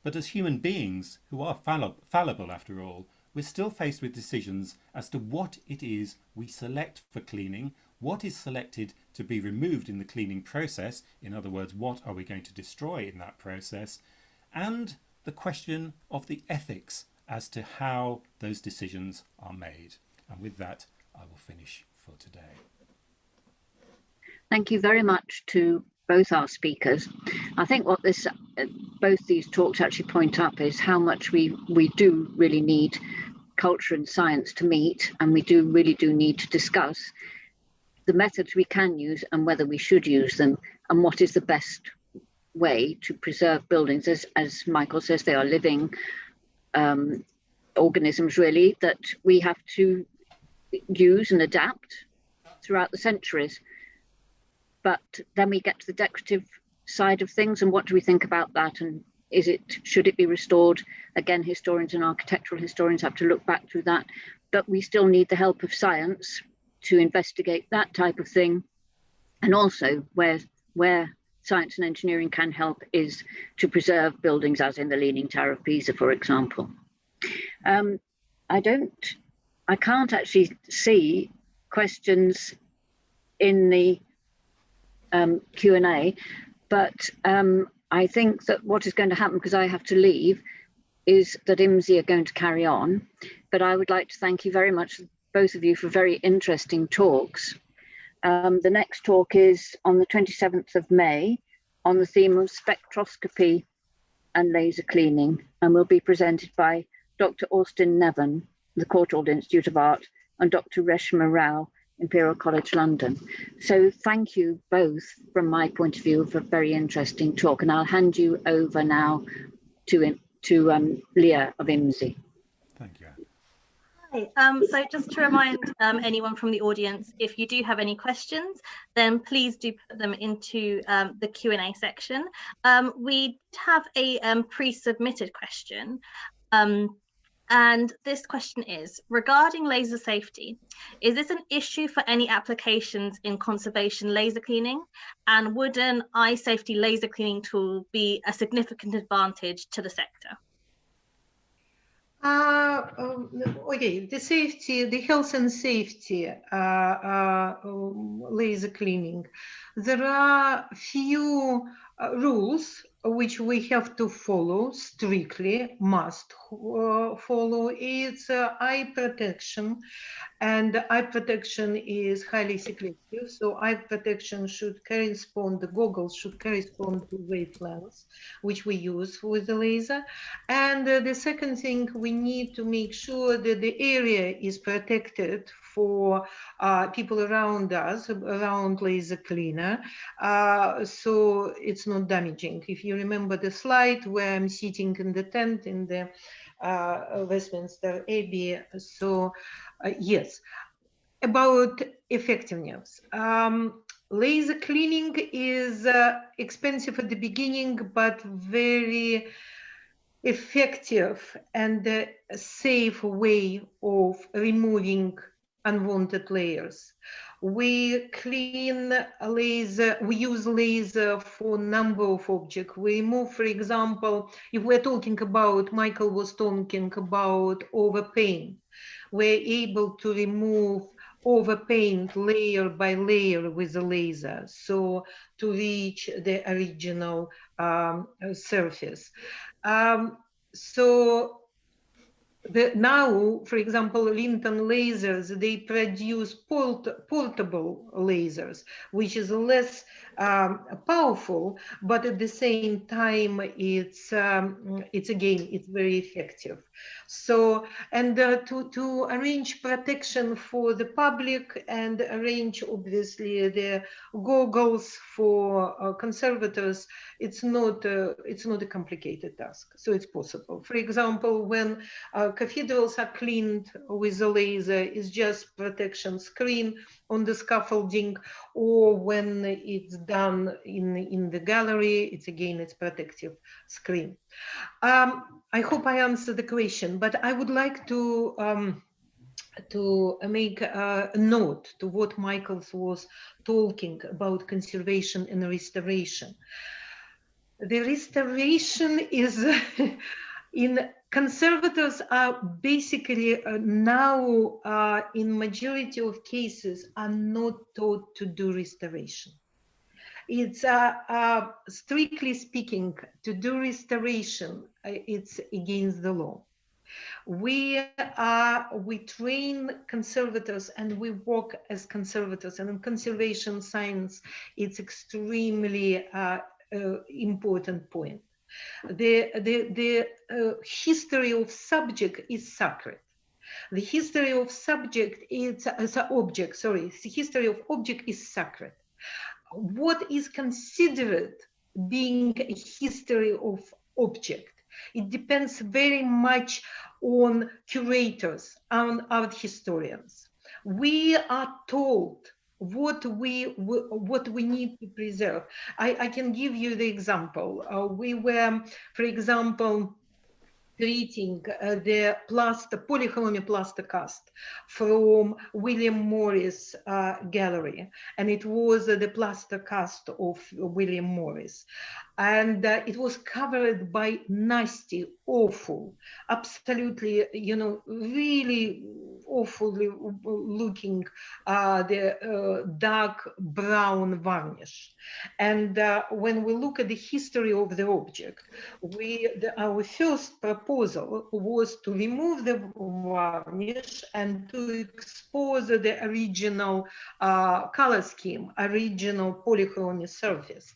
But as human beings, who are fallible after all, we're still faced with decisions as to what it is we select for cleaning, what is selected to be removed in the cleaning process, in other words, what are we going to destroy in that process, and the question of the ethics as to how those decisions are made. And with that, I will finish for today. Thank you very much to both our speakers. I think what both these talks actually point up is how much we do really need culture and science to meet, and we really do need to discuss the methods we can use and whether we should use them, and what is the best way to preserve buildings. As Michael says, they are living organisms really that we have to use and adapt throughout the centuries. But then we get to the decorative side of things, and what do we think about that, and should it be restored? Again, historians and architectural historians have to look back through that, but we still need the help of science to investigate that type of thing. And also where science and engineering can help is to preserve buildings, as in the Leaning Tower of Pisa, for example. I can't actually see questions in the Q&A, but I think that what is going to happen, because I have to leave, is that IMSE are going to carry on. But I would like to thank you very much, both of you, for very interesting talks. The next talk is on the 27th of May on the theme of spectroscopy and laser cleaning, and will be presented by Dr. Austin Nevin, the Courtauld Institute of Art, and Dr. Reshma Rao, Imperial College London. So thank you both from my point of view for a very interesting talk, and I'll hand you over now to Leah of IMSE. Thank you. Hi, so just to remind anyone from the audience, if you do have any questions, then please do put them into the Q&A section. We have a pre-submitted question. And this question is, regarding laser safety, is this an issue for any applications in conservation laser cleaning? And would an eye safety laser cleaning tool be a significant advantage to the sector? Okay, the health and safety laser cleaning. There are few rules which we have to follow strictly, must follow, is eye protection. And eye protection is highly secretive, so eye protection should correspond, the goggles should correspond to wavelengths which we use with the laser. And the second thing, we need to make sure that the area is protected for people around us, around laser cleaner, so it's not damaging. If you remember the slide where I'm sitting in the tent in the Westminster Abbey, so yes. About effectiveness. Laser cleaning is expensive at the beginning, but very effective and safe way of removing unwanted layers. We clean laser, we use laser for a number of objects. We remove, for example, if we're talking about, Michael was talking about overpaint, we're able to remove overpaint layer by layer with a laser, so to reach the original surface. So now, for example, Linton lasers, they produce portable lasers, which is less powerful, but at the same time, it's again, it's very effective. So, and to arrange protection for the public and arrange, obviously, the goggles for conservators, it's not a complicated task. So it's possible. For example, when cathedrals are cleaned with a laser, it's just protection screen on the scaffolding, or when it's done in the gallery, it's protective screen. I hope I answered the question, but I would like to make a note to what Michael was talking about conservation and restoration. The restoration is in conservators are basically now in majority of cases are not taught to do restoration. It's strictly speaking, to do restoration, it's against the law. We train conservators and we work as conservators, and in conservation science, it's extremely important point. The history of subject is sacred. The history of subject is object. Sorry, the history of object is sacred. What is considered being a history of object? It depends very much on curators and art historians. We are told what we need to preserve. I can give you the example. We were, for example, creating the polychromic plaster cast from William Morris gallery, and it was the plaster cast of William Morris, and it was covered by nasty, awful, absolutely, really awfully looking the dark brown varnish. And when we look at the history of the object, our first proposal was to remove the varnish and to expose the original color scheme, original polychromic surface.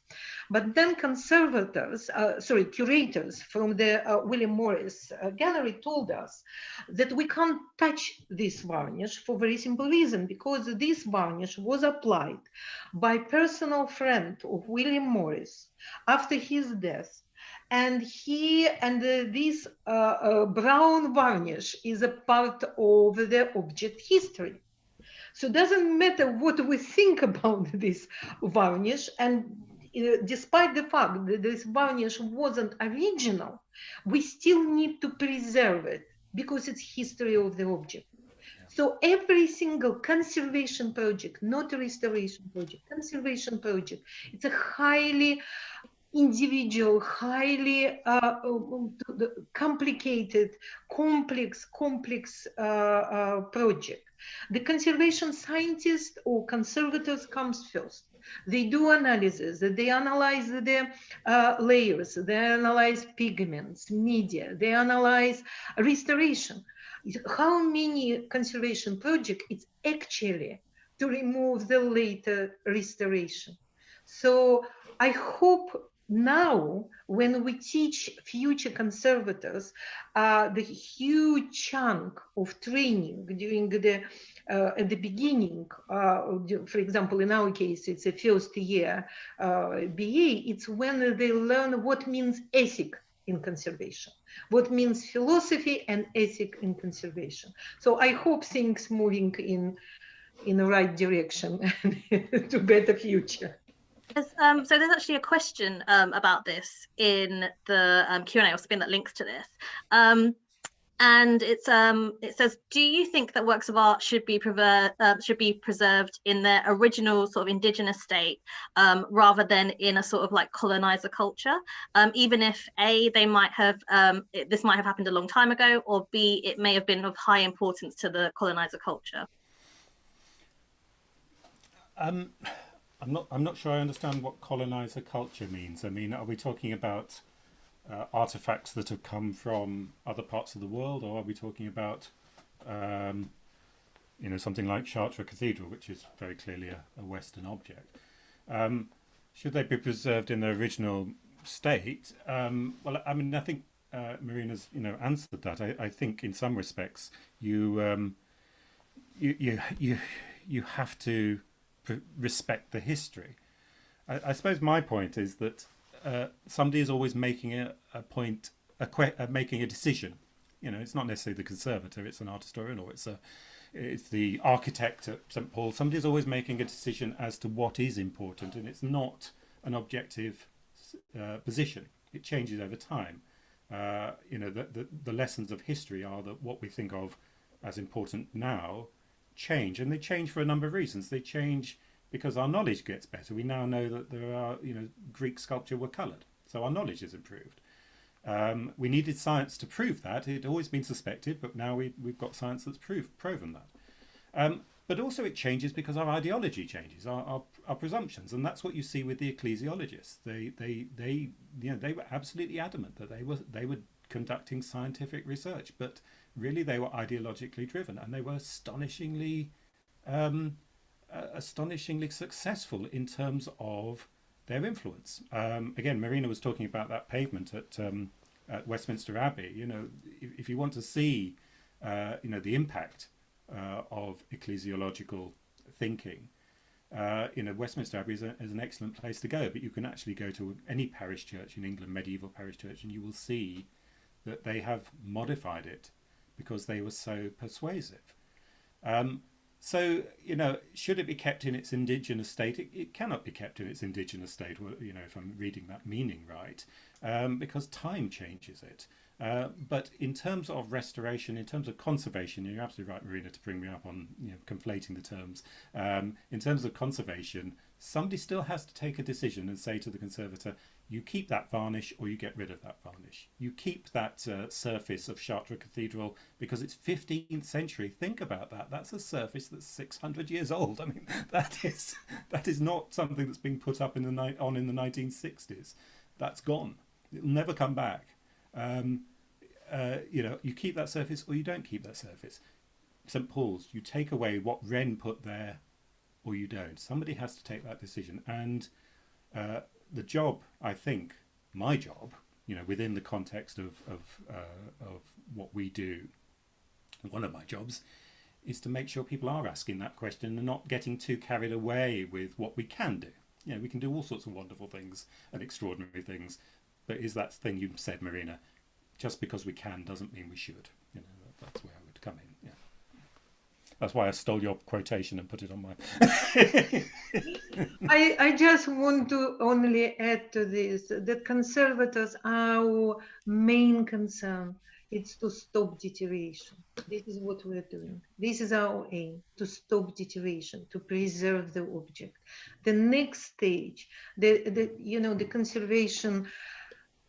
But then curators from the William Morris gallery told us that we can't touch this varnish for a very simple reason, because this varnish was applied by personal friend of William Morris after his death. And this brown varnish is a part of the object history. So it doesn't matter what we think about this varnish, and despite the fact that this varnish wasn't original, we still need to preserve it because it's history of the object. So every single conservation project, not a restoration project, conservation project, it's a highly individual, highly complicated, complex project. The conservation scientist or conservators comes first. They do analysis, they analyze the layers, they analyze pigments, media, they analyze restoration. How many conservation projects it's actually to remove the later restoration? So I hope now when we teach future conservators the huge chunk of training during the at the beginning, for example, in our case, it's a first year BA, it's when they learn what means ethic in conservation, what means philosophy and ethic in conservation. So I hope things moving in the right direction to better future. So there's actually a question about this in the Q&A. I'll spin that links to this. And it says, do you think that works of art should be preserved in their original sort of indigenous state rather than in a sort of like colonizer culture, even if A, they might have this might have happened a long time ago, or B, it may have been of high importance to the colonizer culture? I'm not sure I understand what colonizer culture means. I mean, are we talking about artifacts that have come from other parts of the world, or are we talking about you know, something like Chartres Cathedral, which is very clearly a Western object? Should they be preserved in their original state? Well, I mean, I think Marina's, you know, answered that. I think in some respects you have to respect the history. I suppose my point is that somebody is always making making a decision. You know, it's not necessarily the conservator; it's an art historian, or it's the architect at St. Paul. Somebody's always making a decision as to what is important, and it's not an objective position. It changes over time. You know, the lessons of history are that what we think of as important now change, and they change for a number of reasons. They change because our knowledge gets better. We now know that there are, you know, Greek sculpture were coloured, so our knowledge is improved. We needed science to prove that. It had always been suspected, but now we've got science that's proven that. But also it changes because our ideology changes, our presumptions, and that's what you see with the ecclesiologists. They you know, they were absolutely adamant that they were conducting scientific research, but really they were ideologically driven, and they were astonishingly successful in terms of their influence. Again, Marina was talking about that pavement at Westminster Abbey. You know, if you want to see you know, the impact of ecclesiological thinking, you know, Westminster Abbey is an excellent place to go, but you can actually go to any parish church in England, medieval parish church, and you will see that they have modified it because they were so persuasive. So, you know, should it be kept in its indigenous state? It cannot be kept in its indigenous state, you know, if I'm reading that meaning right, because time changes it. But in terms of restoration, in terms of conservation, you're absolutely right, Marina, to bring me up on, you know, conflating the terms. In terms of conservation, somebody still has to take a decision and say to the conservator, you keep that varnish or you get rid of that varnish. You keep that surface of Chartres Cathedral because it's 15th century. Think about that. That's a surface that's 600 years old. I mean, that is not something that's been put up in the 1960s. That's gone. It'll never come back. You know, you keep that surface or you don't keep that surface. St. Paul's, you take away what Wren put there or you don't. Somebody has to take that decision. And the job, I think, my job, you know, within the context of what we do, one of my jobs is to make sure people are asking that question and not getting too carried away with what we can do. You know, we can do all sorts of wonderful things and extraordinary things, but is that thing you said, Marina, just because we can doesn't mean we should. You know, that's where I would come in. Yeah. That's why I stole your quotation and put it on my... I just want to only add to this that conservators, our main concern is to stop deterioration. This is what we're doing. This is our aim, to stop deterioration, to preserve the object. The next stage, the conservation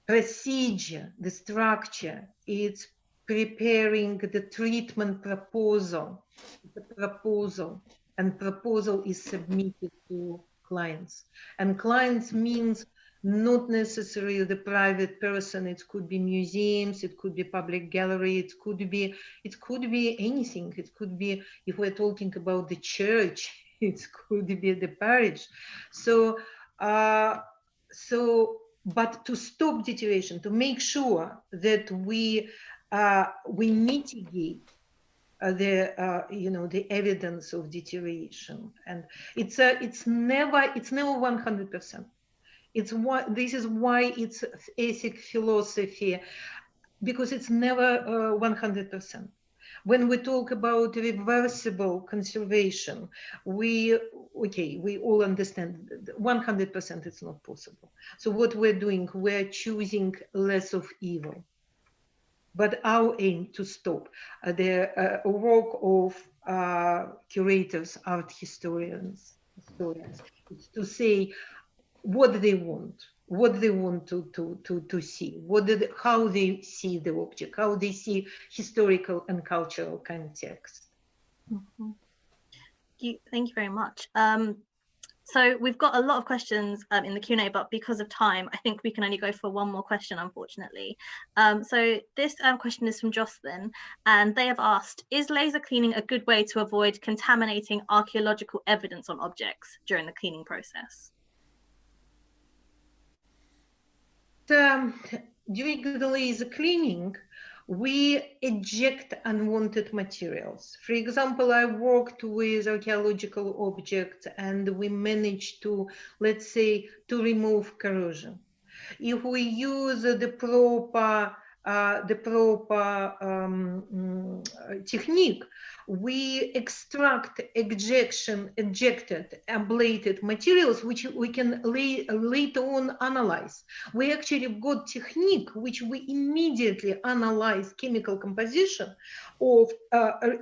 procedure, the structure, it's preparing the treatment proposal. And proposal is submitted to clients. And clients means not necessarily the private person. It could be museums, it could be public gallery, it could be anything. It could be, if we're talking about the church, it could be the parish. But to stop deterioration, to make sure that we mitigate the evidence of deterioration, and it's never 100%. This is why it's ethic philosophy, because it's never 100%. When we talk about reversible conservation, we all understand 100% it's not possible. So what we're doing, we're choosing less of evil. But our aim to stop the work of curators, art historians, is to say what they want to see, how they see the object, how they see historical and cultural context. Mm-hmm. Thank you very much. So we've got a lot of questions in the Q&A, but because of time, I think we can only go for one more question, unfortunately. So this question is from Jocelyn, and they have asked, is laser cleaning a good way to avoid contaminating archaeological evidence on objects during the cleaning process? During the laser cleaning, we eject unwanted materials. For example, I worked with archaeological objects and we managed to, let's say, to remove corrosion. If we use the proper technique, we extract ejected, ablated materials, which we can later on analyze. We actually got technique which we immediately analyze chemical composition of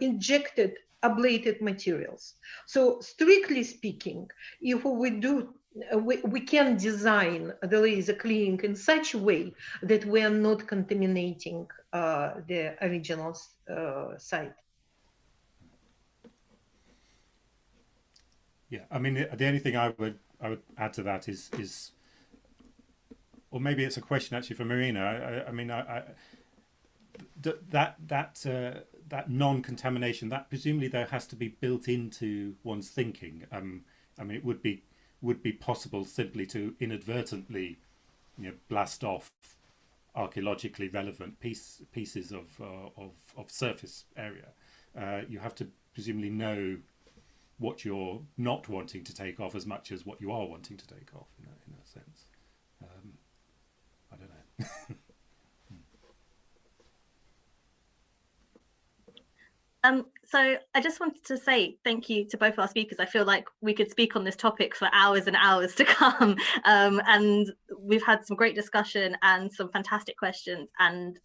injected ablated materials. So strictly speaking, if we do, we can design the laser cleaning in such a way that we are not contaminating the original site. Yeah, I mean, the only thing I would add to that is, or maybe it's a question actually for Marina. I mean, that non-contamination, that presumably there has to be built into one's thinking. I mean, it would be possible simply to inadvertently, blast off archaeologically relevant pieces of surface area. You have to presumably know what you're not wanting to take off as much as what you are wanting to take off, in a sense. I don't know. So I just wanted to say thank you to both our speakers. I feel like we could speak on this topic for hours and hours to come. And we've had some great discussion and some fantastic questions and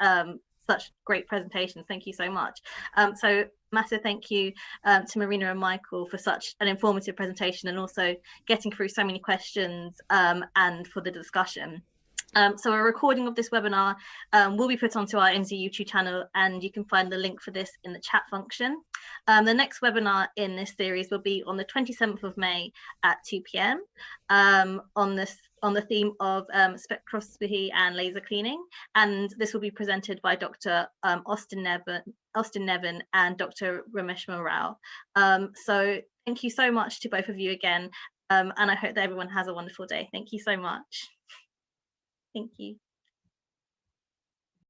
such great presentations. Thank you so much. So massive thank you to Marina and Michael for such an informative presentation and also getting through so many questions and for the discussion. So a recording of this webinar will be put onto our IMSE YouTube channel, and you can find the link for this in the chat function. The next webinar in this series will be on the 27th of May at 2 p.m. On the theme of spectroscopy and laser cleaning, and this will be presented by Dr. Austin Nevin and Dr. Rameshma Rao. So thank you so much to both of you again, and I hope that everyone has a wonderful day. Thank you so much. Thank you.